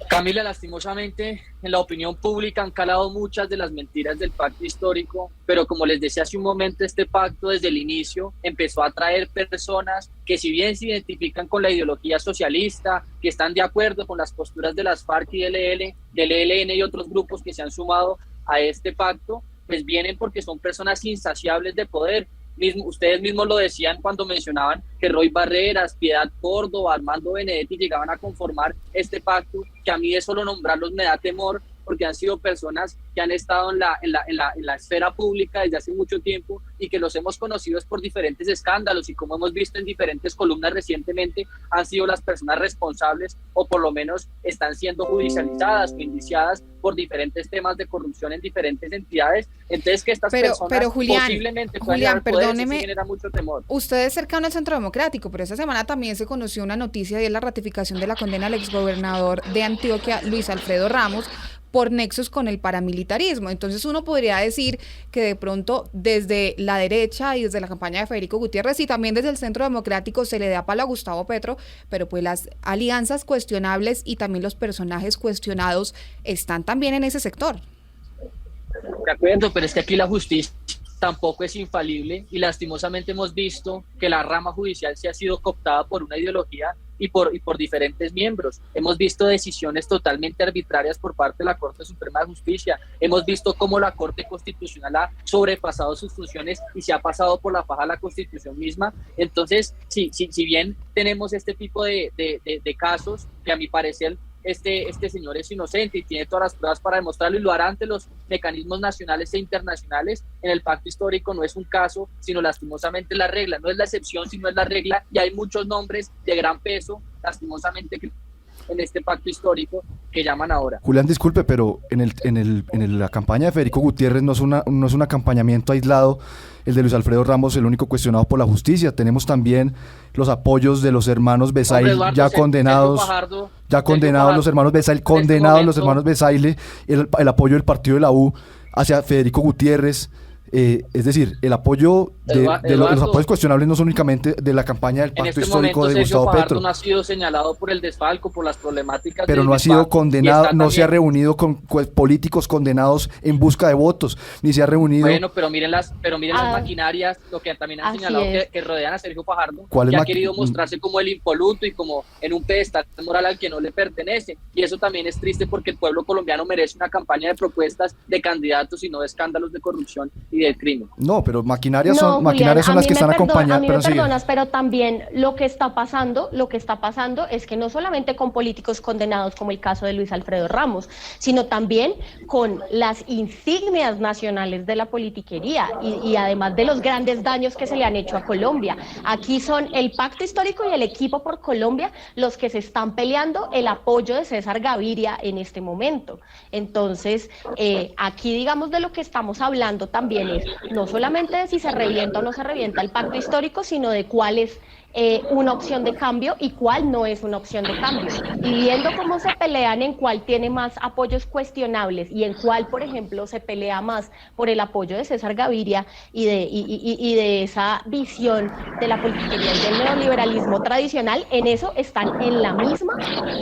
Camila, lastimosamente en la opinión pública han calado muchas de las mentiras del pacto histórico, pero como les decía hace un momento, este pacto desde el inicio empezó a atraer personas que, si bien se identifican con la ideología socialista, que están de acuerdo con las posturas de las FARC y del ELN y otros grupos que se han sumado a este pacto, pues vienen porque son personas insaciables de poder. Ustedes mismos lo decían cuando mencionaban que Roy Barreras, Piedad Córdoba, Armando Benedetti llegaban a conformar este pacto, que a mí de solo nombrarlos me da temor, porque han sido personas que han estado en la esfera pública desde hace mucho tiempo y que los hemos conocido por diferentes escándalos, y como hemos visto en diferentes columnas recientemente, han sido las personas responsables, o por lo menos están siendo judicializadas o indiciadas por diferentes temas de corrupción en diferentes entidades. Entonces, que estas personas posiblemente puedan llegar al poder, sí genera mucho temor. Usted es cercano al Centro Democrático, pero esta semana también se conoció una noticia, y es la ratificación de la condena al exgobernador de Antioquia, Luis Alfredo Ramos, por nexos con el paramilitarismo. Entonces uno podría decir que de pronto desde la derecha y desde la campaña de Federico Gutiérrez y también desde el Centro Democrático se le da palo a Gustavo Petro, pero pues las alianzas cuestionables y también los personajes cuestionados están también en ese sector. De acuerdo, pero es que aquí la justicia tampoco es infalible, y lastimosamente hemos visto que la rama judicial se ha sido cooptada por una ideología y por diferentes miembros. Hemos visto decisiones totalmente arbitrarias por parte de la Corte Suprema de Justicia. Hemos visto cómo la Corte Constitucional ha sobrepasado sus funciones y se ha pasado por la faja la Constitución misma. Entonces, si bien tenemos este tipo de casos, que a mi parecer este señor es inocente y tiene todas las pruebas para demostrarlo, y lo hará ante los mecanismos nacionales e internacionales, en el pacto histórico no es un caso, sino lastimosamente la regla. No es la excepción, sino es la regla, y hay muchos nombres de gran peso, lastimosamente, en este pacto histórico que llaman ahora. Julián, disculpe, pero en la campaña de Federico Gutiérrez no es un acompañamiento aislado el de Luis Alfredo Ramos, el único cuestionado por la justicia. Tenemos también los apoyos de los hermanos Besail, ya condenados, los hermanos Besail, los hermanos Besaile, el apoyo del partido de la U hacia Federico Gutiérrez. Es decir, el apoyo los apoyos cuestionables no son únicamente de la campaña del pacto histórico de Gustavo Petro. No ha sido señalado por el desfalco, por las problemáticas. Pero no ha sido condenado, no se ha reunido con políticos condenados en busca de votos, ni se ha reunido. Bueno, pero miren las maquinarias, lo que también han señalado que rodean a Sergio Fajardo, que ha querido mostrarse como el impoluto y como en un pedestal moral al que no le pertenece. Y eso también es triste, porque el pueblo colombiano merece una campaña de propuestas de candidatos y no de escándalos de corrupción y del crimen. No, pero maquinarias son las que están acompañando. A mí me perdonas, pero también lo que está pasando es que no solamente con políticos condenados, como el caso de Luis Alfredo Ramos, sino también con las insignias nacionales de la politiquería y además de los grandes daños que se le han hecho a Colombia. Aquí son el Pacto Histórico y el Equipo por Colombia los que se están peleando el apoyo de César Gaviria en este momento. Entonces, aquí digamos de lo que estamos hablando también es no solamente de si se revienta o no se revienta el pacto histórico, sino de cuál es una opción de cambio y cuál no es una opción de cambio. Y viendo cómo se pelean en cuál tiene más apoyos cuestionables y en cuál, por ejemplo, se pelea más por el apoyo de César Gaviria y de esa visión de la politiquería y del neoliberalismo tradicional, en eso están en la misma,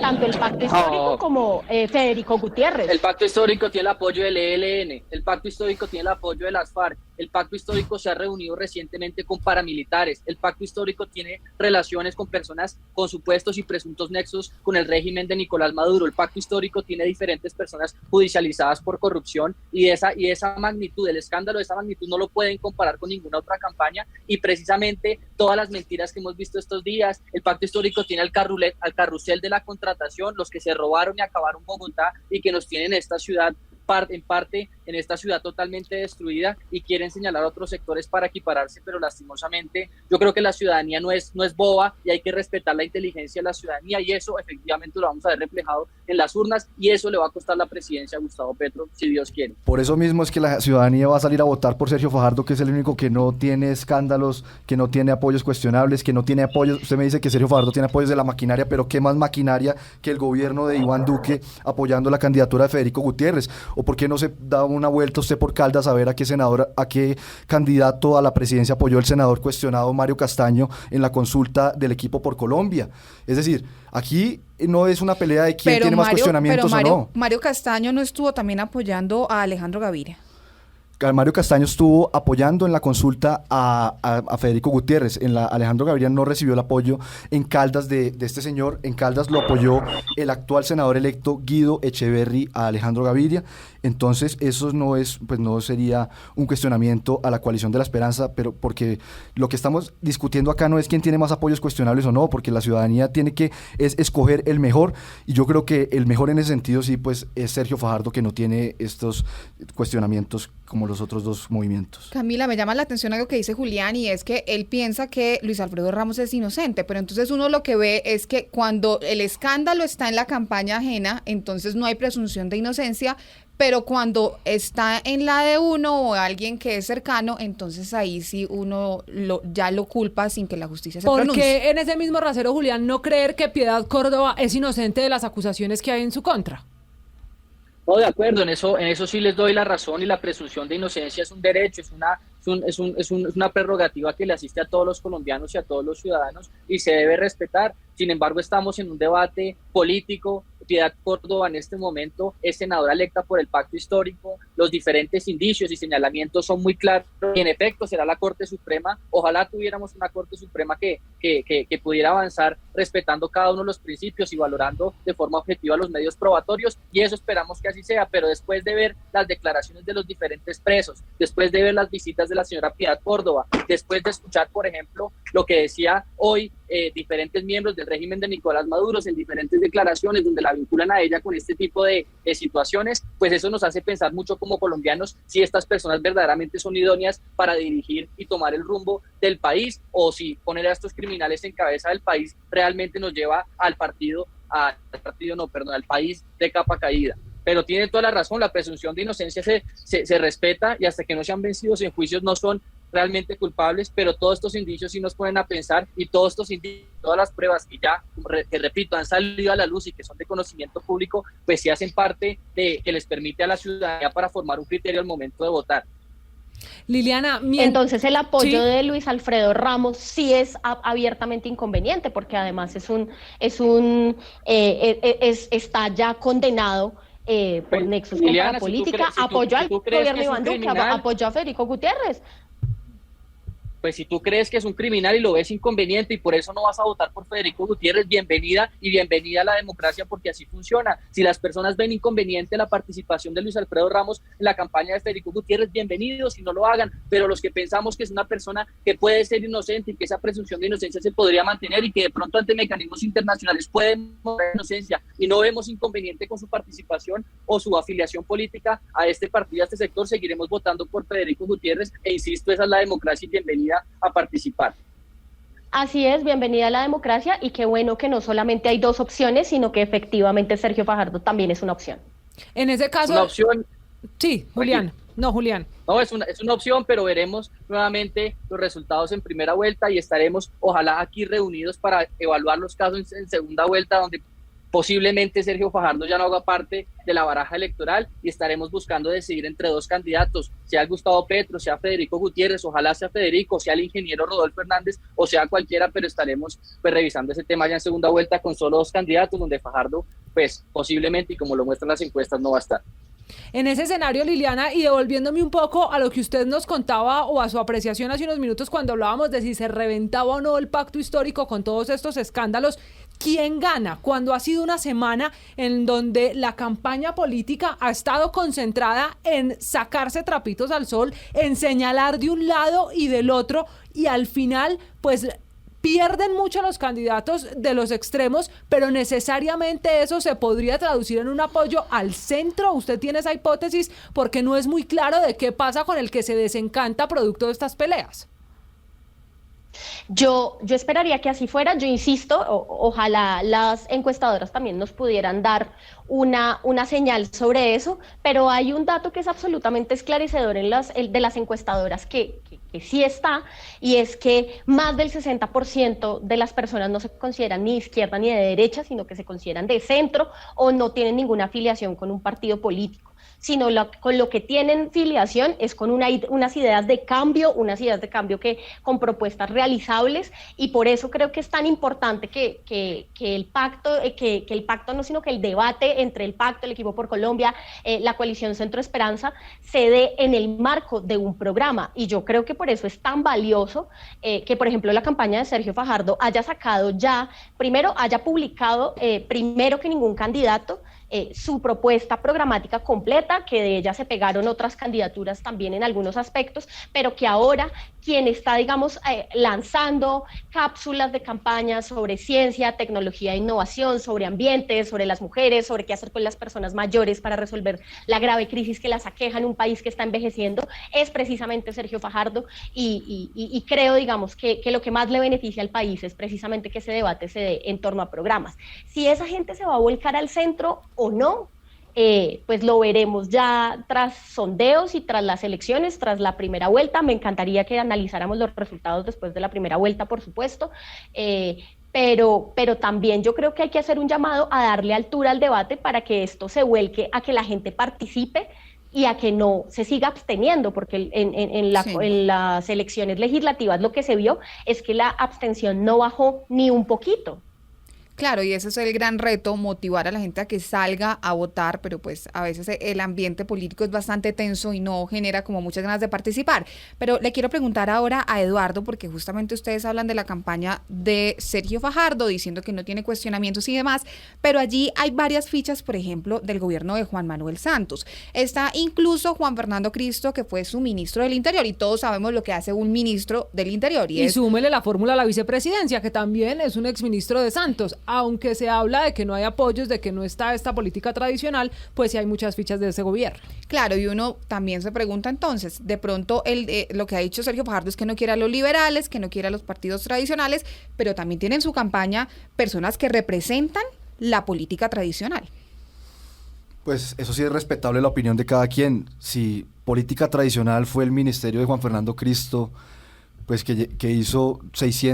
tanto el pacto histórico como Federico Gutiérrez. El pacto histórico tiene el apoyo del ELN, el pacto histórico tiene el apoyo de las FARC, el pacto histórico se ha reunido recientemente con paramilitares, el pacto histórico tiene relaciones con personas con supuestos y presuntos nexos con el régimen de Nicolás Maduro, el pacto histórico tiene diferentes personas judicializadas por corrupción, y esa magnitud, el escándalo de esa magnitud no lo pueden comparar con ninguna otra campaña, y precisamente todas las mentiras que hemos visto estos días, el pacto histórico tiene al carrusel de la contratación, los que se robaron y acabaron Bogotá y que nos tienen esta ciudad en parte en esta ciudad totalmente destruida, y quieren señalar a otros sectores para equipararse, pero lastimosamente yo creo que la ciudadanía no es boba, y hay que respetar la inteligencia de la ciudadanía, y eso efectivamente lo vamos a ver reflejado en las urnas, y eso le va a costar la presidencia a Gustavo Petro, si Dios quiere. Por eso mismo es que la ciudadanía va a salir a votar por Sergio Fajardo, que es el único que no tiene escándalos, que no tiene apoyos cuestionables, que no tiene apoyos. Usted me dice que Sergio Fajardo tiene apoyos de la maquinaria, pero ¿qué más maquinaria que el gobierno de Iván Duque apoyando la candidatura de Federico Gutiérrez? ¿O por qué no se da una vuelta usted por Caldas a ver a qué candidato a la presidencia apoyó el senador cuestionado Mario Castaño en la consulta del Equipo por Colombia? Es decir, aquí no es una pelea de quién tiene más cuestionamientos o no. Mario Castaño no estuvo también apoyando a Alejandro Gaviria. Mario Castaño estuvo apoyando en la consulta a Federico Gutiérrez. Alejandro Gaviria no recibió el apoyo en Caldas de este señor. En Caldas lo apoyó el actual senador electo Guido Echeverry a Alejandro Gaviria. Entonces eso no sería un cuestionamiento a la coalición de la esperanza, pero porque lo que estamos discutiendo acá no es quién tiene más apoyos cuestionables o no, porque la ciudadanía tiene que escoger el mejor, y yo creo que el mejor en ese sentido sí pues es Sergio Fajardo, que no tiene estos cuestionamientos como los otros dos movimientos. Camila, me llama la atención algo que dice Julián, y es que él piensa que Luis Alfredo Ramos es inocente, pero entonces uno lo que ve es que cuando el escándalo está en la campaña ajena, entonces no hay presunción de inocencia, pero cuando está en la de uno o alguien que es cercano, entonces ahí sí uno ya lo culpa sin que la justicia se pronuncie. ¿Por qué en ese mismo rasero, Julián, no creer que Piedad Córdoba es inocente de las acusaciones que hay en su contra? No, de acuerdo, en eso sí les doy la razón, y la presunción de inocencia es un derecho, es una prerrogativa que le asiste a todos los colombianos y a todos los ciudadanos, y se debe respetar. Sin embargo, estamos en un debate político. Piedad Córdoba en este momento es senadora electa por el Pacto Histórico. Los diferentes indicios y señalamientos son muy claros, y en efecto será la Corte Suprema. Ojalá tuviéramos una Corte Suprema que pudiera avanzar respetando cada uno de los principios y valorando de forma objetiva los medios probatorios, y eso esperamos que así sea. Pero después de ver las declaraciones de los diferentes presos, después de ver las visitas de la señora Piedad Córdoba, después de escuchar, por ejemplo, lo que decía hoy diferentes miembros del régimen de Nicolás Maduro en diferentes declaraciones donde la vinculan a ella con este tipo de situaciones, pues eso nos hace pensar mucho como colombianos si estas personas verdaderamente son idóneas para dirigir y tomar el rumbo del país, o si poner a estos criminales en cabeza del país realmente nos lleva al país de capa caída. Pero tiene toda la razón, la presunción de inocencia se respeta, y hasta que no sean vencidos en juicios no son realmente culpables, pero todos estos indicios sí nos ponen a pensar, y todos estos indicios, todas las pruebas que repito, han salido a la luz y que son de conocimiento público, pues sí hacen parte de que les permite a la ciudadanía para formar un criterio al momento de votar. Liliana, entonces el apoyo de Luis Alfredo Ramos sí es abiertamente inconveniente, porque además está ya condenado por nexos contra la política, apoyó al gobierno de Iván Duque, apoyó a Federico Gutiérrez. Pues si tú crees que es un criminal y lo ves inconveniente y por eso no vas a votar por Federico Gutiérrez, bienvenida a la democracia, porque así funciona. Si las personas ven inconveniente la participación de Luis Alfredo Ramos en la campaña de Federico Gutiérrez, bienvenidos, y no lo hagan. Pero los que pensamos que es una persona que puede ser inocente y que esa presunción de inocencia se podría mantener, y que de pronto ante mecanismos internacionales pueden mostrar inocencia, y no vemos inconveniente con su participación o su afiliación política a este partido, a este sector, seguiremos votando por Federico Gutiérrez, e insisto, esa es la democracia, y bienvenida a participar. Así es, bienvenida a la democracia, y qué bueno que no solamente hay dos opciones, sino que efectivamente Sergio Fajardo también es una opción. En ese caso... ¿Una opción? Sí, Julián. Julián. No, es una opción, pero veremos nuevamente los resultados en primera vuelta, y estaremos ojalá aquí reunidos para evaluar los casos en segunda vuelta, donde posiblemente Sergio Fajardo ya no haga parte de la baraja electoral, y estaremos buscando decidir entre dos candidatos, sea Gustavo Petro, sea Federico Gutiérrez, ojalá sea Federico, sea el ingeniero Rodolfo Hernández, o sea cualquiera, pero estaremos pues revisando ese tema ya en segunda vuelta con solo dos candidatos, donde Fajardo pues posiblemente, y como lo muestran las encuestas, no va a estar. En ese escenario, Liliana, y devolviéndome un poco a lo que usted nos contaba o a su apreciación hace unos minutos cuando hablábamos de si se reventaba o no el pacto histórico con todos estos escándalos, ¿quién gana? Cuando ha sido una semana en donde la campaña política ha estado concentrada en sacarse trapitos al sol, en señalar de un lado y del otro, y al final, pues pierden mucho los candidatos de los extremos, pero necesariamente eso se podría traducir en un apoyo al centro. ¿Usted tiene esa hipótesis? Porque no es muy claro de qué pasa con el que se desencanta producto de estas peleas. Yo esperaría que así fuera. Yo insisto, ojalá las encuestadoras también nos pudieran dar una señal sobre eso, pero hay un dato que es absolutamente esclarecedor de las encuestadoras que sí está, y es que más del 60% de las personas no se consideran ni de izquierda ni de derecha, sino que se consideran de centro o no tienen ninguna afiliación con un partido político. sino con lo que tienen filiación es con unas ideas de cambio, con propuestas realizables, y por eso creo que es tan importante que el pacto no, sino que el debate entre el pacto, el Equipo por Colombia, la coalición Centro Esperanza, se dé en el marco de un programa. Y yo creo que por eso es tan valioso que, por ejemplo, la campaña de Sergio Fajardo haya publicado primero que ningún candidato su propuesta programática completa, que de ella se pegaron otras candidaturas también en algunos aspectos, pero que ahora quien está, digamos, lanzando cápsulas de campaña sobre ciencia, tecnología e innovación, sobre ambiente, sobre las mujeres, sobre qué hacer con las personas mayores para resolver la grave crisis que las aqueja en un país que está envejeciendo, es precisamente Sergio Fajardo, y creo, digamos, que lo que más le beneficia al país es precisamente que ese debate se dé en torno a programas. Si esa gente se va a volcar al centro o no, pues lo veremos ya tras sondeos y tras las elecciones, tras la primera vuelta. Me encantaría que analizáramos los resultados después de la primera vuelta, por supuesto, pero también yo creo que hay que hacer un llamado a darle altura al debate para que esto se vuelque a que la gente participe y a que no se siga absteniendo, porque en las elecciones legislativas lo que se vio es que la abstención no bajó ni un poquito. Claro, y ese es el gran reto, motivar a la gente a que salga a votar, pero pues a veces el ambiente político es bastante tenso y no genera como muchas ganas de participar. Pero le quiero preguntar ahora a Eduardo, porque justamente ustedes hablan de la campaña de Sergio Fajardo, diciendo que no tiene cuestionamientos y demás, pero allí hay varias fichas, por ejemplo, del gobierno de Juan Manuel Santos. Está incluso Juan Fernando Cristo, que fue su ministro del Interior, y todos sabemos lo que hace un ministro del Interior. Y súmele la fórmula a la vicepresidencia, que también es un exministro de Santos. Aunque se habla de que no hay apoyos, de que no está esta política tradicional, pues sí hay muchas fichas de ese gobierno. Claro, y uno también se pregunta entonces, de pronto lo que ha dicho Sergio Fajardo es que no quiere a los liberales, que no quiere a los partidos tradicionales, pero también tiene en su campaña personas que representan la política tradicional. Pues eso sí es respetable la opinión de cada quien. Si política tradicional fue el ministerio de Juan Fernando Cristo, pues que hizo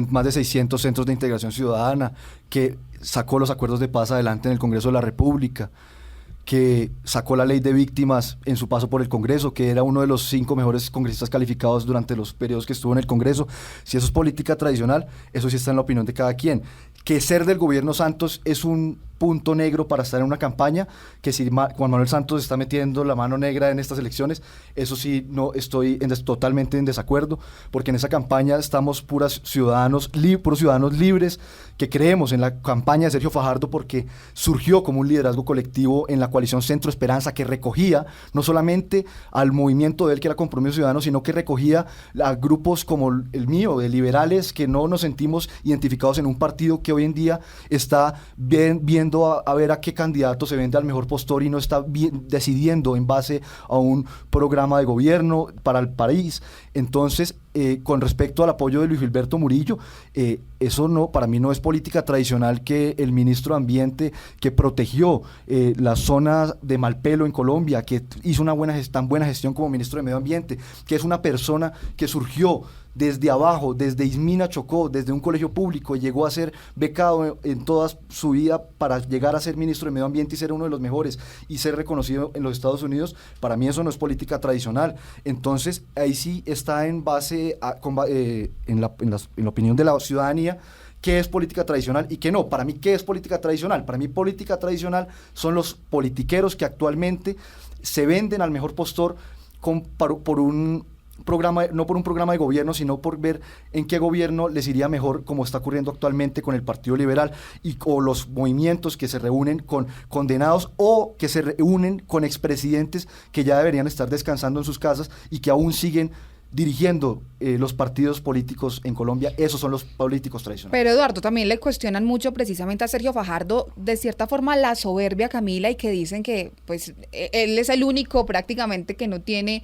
más de 600 centros de integración ciudadana, que sacó los acuerdos de paz adelante en el Congreso de la República, que sacó la ley de víctimas en su paso por el Congreso, que era uno de los 5 mejores congresistas calificados durante los periodos que estuvo en el Congreso. Si eso es política tradicional, eso sí está en la opinión de cada quien. Que ser del gobierno Santos es un punto negro para estar en una campaña, que si Juan Manuel Santos está metiendo la mano negra en estas elecciones, eso sí no estoy totalmente en desacuerdo, porque en esa campaña estamos puros ciudadanos libres, que creemos en la campaña de Sergio Fajardo, porque surgió como un liderazgo colectivo en la coalición Centro Esperanza, que recogía no solamente al movimiento de él, que era Compromiso Ciudadano, sino que recogía a grupos como el mío, de liberales, que no nos sentimos identificados en un partido que hoy en día está viendo a ver a qué candidato se vende al mejor postor y no está decidiendo en base a un programa de gobierno para el país. Entonces, con respecto al apoyo de Luis Gilberto Murillo, eso no, para mí no es política tradicional, que el ministro de Ambiente, que protegió las zonas de Malpelo en Colombia, que hizo una tan buena gestión como ministro de Medio Ambiente, que es una persona que surgió desde abajo, desde Ismina Chocó, desde un colegio público, y llegó a ser becado en toda su vida para llegar a ser ministro de Medio Ambiente y ser uno de los mejores y ser reconocido en los Estados Unidos. Para mí eso no es política tradicional. Entonces ahí sí está en base en la opinión de la ciudadanía qué es política tradicional y qué no. Para mí, ¿qué es política tradicional? Para mí política tradicional son los politiqueros que actualmente se venden al mejor postor por un programa, no por un programa de gobierno, sino por ver en qué gobierno les iría mejor, como está ocurriendo actualmente con el Partido Liberal o los movimientos que se reúnen con condenados o que se reúnen con expresidentes que ya deberían estar descansando en sus casas y que aún siguen dirigiendo los partidos políticos en Colombia. Esos son los políticos tradicionales. Pero Eduardo, también le cuestionan mucho precisamente a Sergio Fajardo, de cierta forma, la soberbia, Camila, y que dicen que pues él es el único prácticamente que no tiene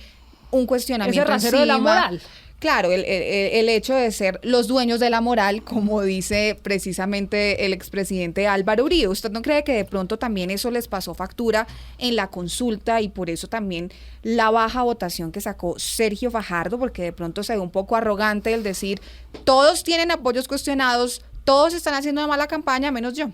un cuestionamiento ese rasero de la moral. Claro, el hecho de ser los dueños de la moral, como dice precisamente el expresidente Álvaro Uribe. ¿Usted no cree que de pronto también eso les pasó factura en la consulta y por eso también la baja votación que sacó Sergio Fajardo? Porque de pronto se ve un poco arrogante el decir, todos tienen apoyos cuestionados, todos están haciendo una mala campaña, menos yo.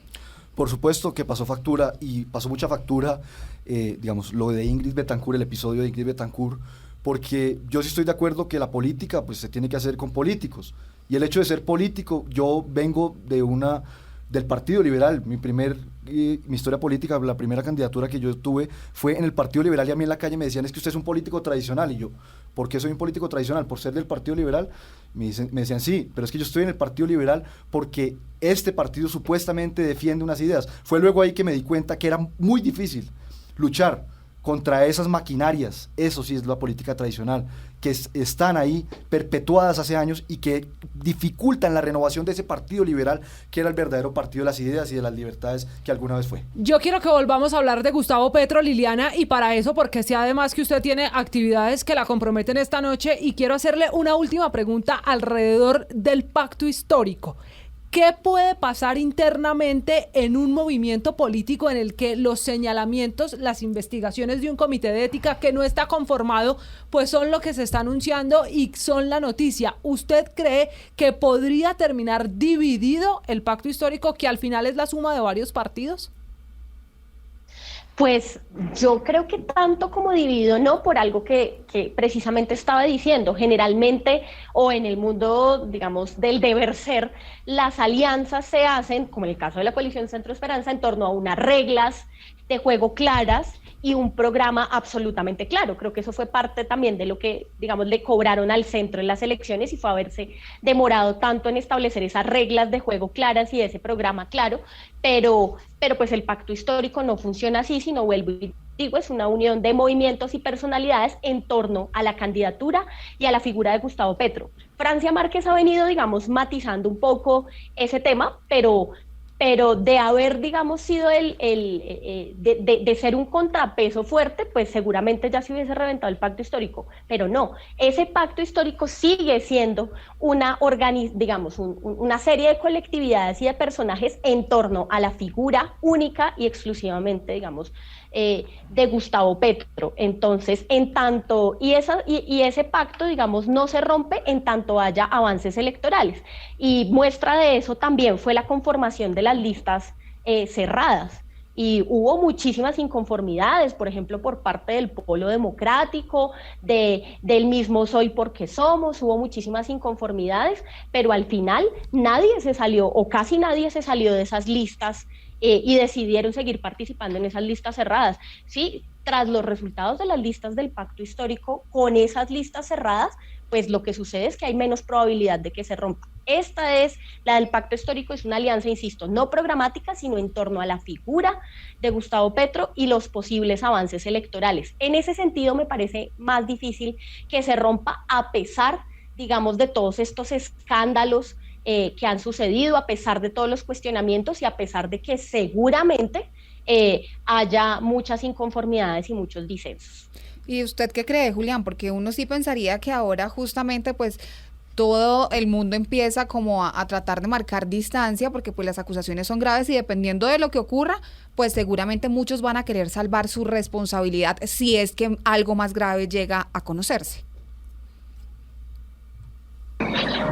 Por supuesto que pasó factura, y pasó mucha factura, digamos, lo de Ingrid Betancourt, el episodio de Ingrid Betancourt, porque yo sí estoy de acuerdo que la política pues se tiene que hacer con políticos, y el hecho de ser político, yo vengo del Partido Liberal. Mi historia política, la primera candidatura que yo tuve fue en el Partido Liberal, y a mí en la calle me decían, es que usted es un político tradicional, y yo, ¿por qué soy un político tradicional? ¿Por ser del Partido Liberal? Me decían, sí, pero es que yo estoy en el Partido Liberal porque este partido supuestamente defiende unas ideas. Fue luego ahí que me di cuenta que era muy difícil luchar contra esas maquinarias, eso sí es la política tradicional, que están ahí perpetuadas hace años y que dificultan la renovación de ese Partido Liberal, que era el verdadero partido de las ideas y de las libertades que alguna vez fue. Yo quiero que volvamos a hablar de Gustavo Petro, Liliana, y para eso, porque sé además que usted tiene actividades que la comprometen esta noche, y quiero hacerle una última pregunta alrededor del pacto histórico. ¿Qué puede pasar internamente en un movimiento político en el que los señalamientos, las investigaciones de un comité de ética que no está conformado, pues son lo que se está anunciando y son la noticia? ¿Usted cree que podría terminar dividido el pacto histórico, que al final es la suma de varios partidos? Pues yo creo que tanto como dividido no, por algo que precisamente estaba diciendo. Generalmente, o en el mundo, digamos, del deber ser, las alianzas se hacen, como en el caso de la coalición Centro Esperanza, en torno a unas reglas de juego claras y un programa absolutamente claro. Creo que eso fue parte también de lo que, digamos, le cobraron al centro en las elecciones, y fue haberse demorado tanto en establecer esas reglas de juego claras y ese programa claro, pero pues el pacto histórico no funciona así, sino, vuelvo y digo, es una unión de movimientos y personalidades en torno a la candidatura y a la figura de Gustavo Petro. Francia Márquez ha venido, digamos, matizando un poco ese tema, pero de haber, digamos, sido de ser un contrapeso fuerte, pues seguramente ya se hubiese reventado el pacto histórico, pero no, ese pacto histórico sigue siendo una serie de colectividades y de personajes en torno a la figura única y exclusivamente, digamos, de Gustavo Petro. Entonces, en tanto, y ese pacto, digamos, no se rompe en tanto haya avances electorales, y muestra de eso también fue la conformación de las listas cerradas, y hubo muchísimas inconformidades, por ejemplo, por parte del Polo Democrático, del mismo Soy Porque Somos, hubo muchísimas inconformidades, pero al final nadie se salió, o casi nadie se salió de esas listas, y decidieron seguir participando en esas listas cerradas. Sí, tras los resultados de las listas del pacto histórico, con esas listas cerradas, pues lo que sucede es que hay menos probabilidad de que se rompa. Esta es, la del pacto histórico, es una alianza, insisto, no programática, sino en torno a la figura de Gustavo Petro y los posibles avances electorales. En ese sentido, me parece más difícil que se rompa, a pesar, digamos, de todos estos escándalos que han sucedido, a pesar de todos los cuestionamientos y a pesar de que seguramente haya muchas inconformidades y muchos disensos. ¿Y usted qué cree, Julián? Porque uno sí pensaría que ahora justamente pues todo el mundo empieza como a tratar de marcar distancia, porque pues las acusaciones son graves, y dependiendo de lo que ocurra, pues seguramente muchos van a querer salvar su responsabilidad si es que algo más grave llega a conocerse.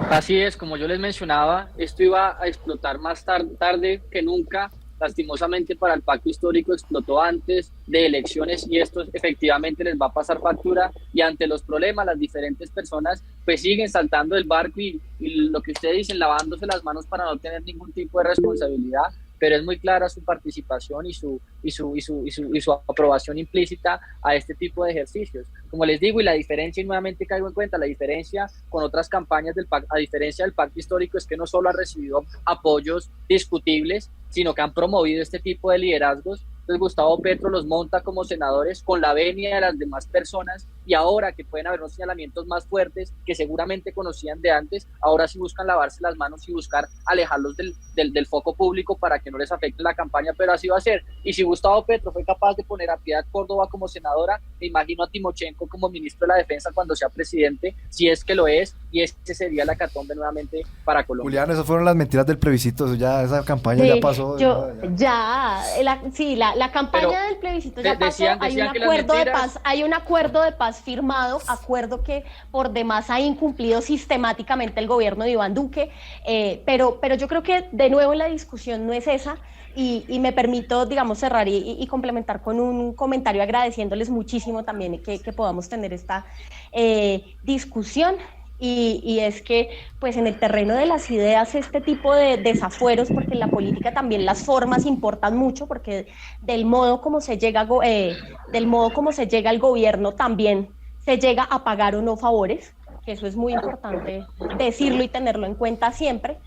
Así es, como yo les mencionaba, esto iba a explotar más tarde que nunca. Lastimosamente para el pacto histórico explotó antes de elecciones, y esto efectivamente les va a pasar factura, y ante los problemas las diferentes personas pues siguen saltando del barco y lo que ustedes dicen, lavándose las manos para no tener ningún tipo de responsabilidad, pero es muy clara su participación y su aprobación implícita a este tipo de ejercicios. Como les digo, y la diferencia, y nuevamente caigo en cuenta, la diferencia con otras campañas a diferencia del pacto histórico, es que no solo ha recibido apoyos discutibles, sino que han promovido este tipo de liderazgos. Entonces Gustavo Petro los monta como senadores con la venia de las demás personas, y ahora que pueden haber unos señalamientos más fuertes que seguramente conocían de antes, ahora sí buscan lavarse las manos y buscar alejarlos del foco público para que no les afecte la campaña, pero así va a ser. Y si Gustavo Petro fue capaz de poner a Piedad Córdoba como senadora, me imagino a Timochenko como ministro de la Defensa cuando sea presidente, si es que lo es, y ese sería la hecatombe nuevamente para Colombia. Julián, esas fueron las mentiras del plebiscito, ya esa campaña ya pasó. La campaña del plebiscito ya pasó. Hay un acuerdo de paz además firmado, acuerdo que por demás ha incumplido sistemáticamente el gobierno de Iván Duque, pero yo creo que de nuevo la discusión no es esa, y me permito, digamos, cerrar y complementar con un comentario agradeciéndoles muchísimo también que podamos tener esta discusión. Y es que, pues, en el terreno de las ideas, este tipo de desafueros, porque en la política también las formas importan mucho, porque del modo como se llega al gobierno también se llega a pagar o no favores, que eso es muy importante decirlo y tenerlo en cuenta siempre.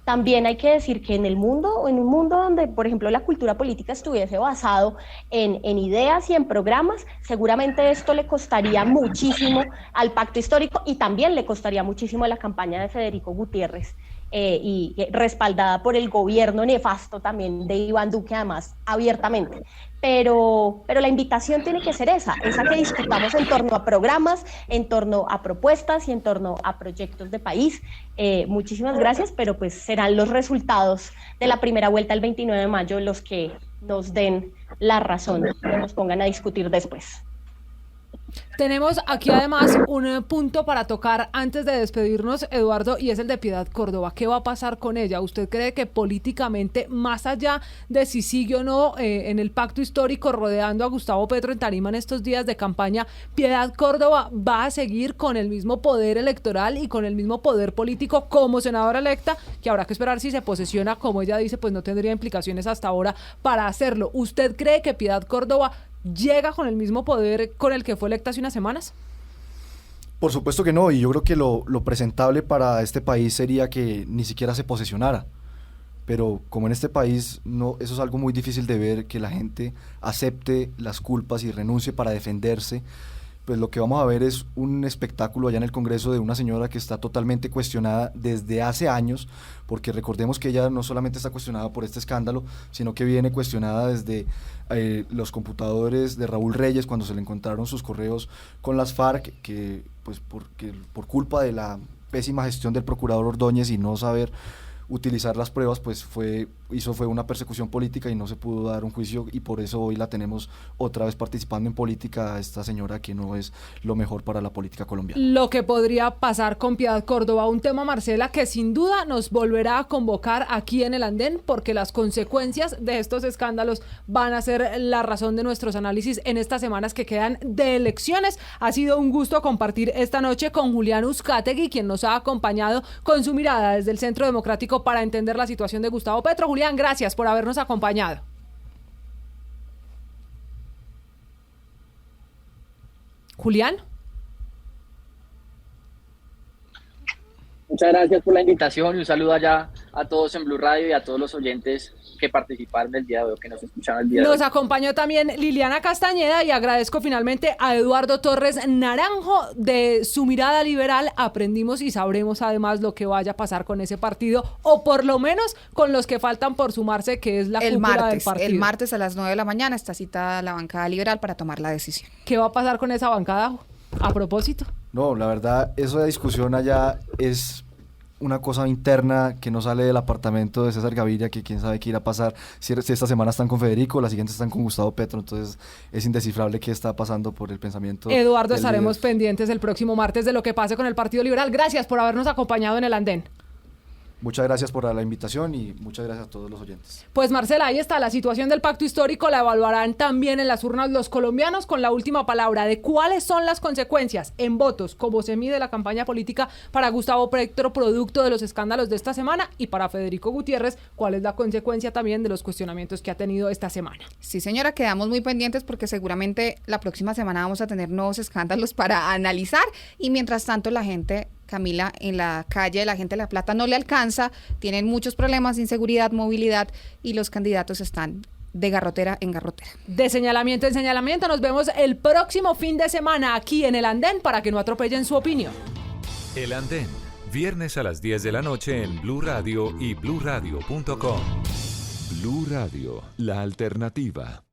También hay que decir que en un mundo donde, por ejemplo, la cultura política estuviese basado en ideas y en programas, seguramente esto le costaría muchísimo al pacto histórico y también le costaría muchísimo a la campaña de Federico Gutiérrez, y respaldada por el gobierno nefasto también de Iván Duque, además, abiertamente. Pero la invitación tiene que ser esa que discutamos en torno a programas, en torno a propuestas y en torno a proyectos de país. Muchísimas gracias, pero pues serán los resultados de la primera vuelta el 29 de mayo los que nos den la razón, que nos pongan a discutir después. Tenemos aquí además un punto para tocar antes de despedirnos, Eduardo, y es el de Piedad Córdoba. ¿Qué va a pasar con ella? ¿Usted cree que políticamente, más allá de si sigue o no en el pacto histórico rodeando a Gustavo Petro en tarima en estos días de campaña, Piedad Córdoba va a seguir con el mismo poder electoral y con el mismo poder político como senadora electa, que habrá que esperar si se posesiona, como ella dice, pues no tendría implicaciones hasta ahora para hacerlo? ¿Usted cree que Piedad Córdoba llega con el mismo poder con el que fue electa hace unas semanas? Por supuesto que no, y yo creo que lo presentable para este país sería que ni siquiera se posesionara. Pero como en este país no, eso es algo muy difícil de ver, que la gente acepte las culpas y renuncie para defenderse, pues lo que vamos a ver es un espectáculo allá en el Congreso de una señora que está totalmente cuestionada desde hace años, porque recordemos que ella no solamente está cuestionada por este escándalo, sino que viene cuestionada desde los computadores de Raúl Reyes, cuando se le encontraron sus correos con las FARC, que pues por culpa de la pésima gestión del procurador Ordóñez y no saber utilizar las pruebas, pues fue una persecución política y no se pudo dar un juicio, y por eso hoy la tenemos otra vez participando en política, a esta señora que no es lo mejor para la política colombiana. Lo que podría pasar con Piedad Córdoba, un tema, Marcela, que sin duda nos volverá a convocar aquí en el andén, porque las consecuencias de estos escándalos van a ser la razón de nuestros análisis en estas semanas que quedan de elecciones. Ha sido un gusto compartir esta noche con Julián Uzcategui, quien nos ha acompañado con su mirada desde el Centro Democrático para entender la situación de Gustavo Petro. Julián, gracias por habernos acompañado. Julián. Muchas gracias por la invitación y un saludo allá a todos en Blue Radio y a todos los oyentes que participaron del día de hoy, que nos escucharon el día de hoy. Nos acompañó también Liliana Castañeda, y agradezco finalmente a Eduardo Torres Naranjo. De su mirada liberal aprendimos y sabremos además lo que vaya a pasar con ese partido, o por lo menos con los que faltan por sumarse, que es la cúpula del partido. El martes a las 9 de la mañana está citada la bancada liberal para tomar la decisión. ¿Qué va a pasar con esa bancada a propósito? No, la verdad, eso de discusión allá es una cosa interna que no sale del apartamento de César Gaviria, que quién sabe qué irá a pasar, si esta semana están con Federico, la siguiente están con Gustavo Petro, entonces es indescifrable qué está pasando por el pensamiento. Eduardo, estaremos pendientes el próximo martes de lo que pase con el Partido Liberal. Gracias por habernos acompañado en el andén. Muchas gracias por la invitación y muchas gracias a todos los oyentes. Pues Marcela, ahí está la situación del pacto histórico, la evaluarán también en las urnas los colombianos, con la última palabra de cuáles son las consecuencias en votos, cómo se mide la campaña política para Gustavo Petro producto de los escándalos de esta semana, y para Federico Gutiérrez, cuál es la consecuencia también de los cuestionamientos que ha tenido esta semana. Sí, señora, quedamos muy pendientes porque seguramente la próxima semana vamos a tener nuevos escándalos para analizar, y mientras tanto la gente, Camila, en la calle, la gente de La Plata no le alcanza, tienen muchos problemas, inseguridad, movilidad, y los candidatos están de garrotera en garrotera. De señalamiento en señalamiento. Nos vemos el próximo fin de semana aquí en El Andén para que no atropellen su opinión. El Andén, viernes a las 10 de la noche en Blue Radio y bluradio.com. Blue Radio, la alternativa.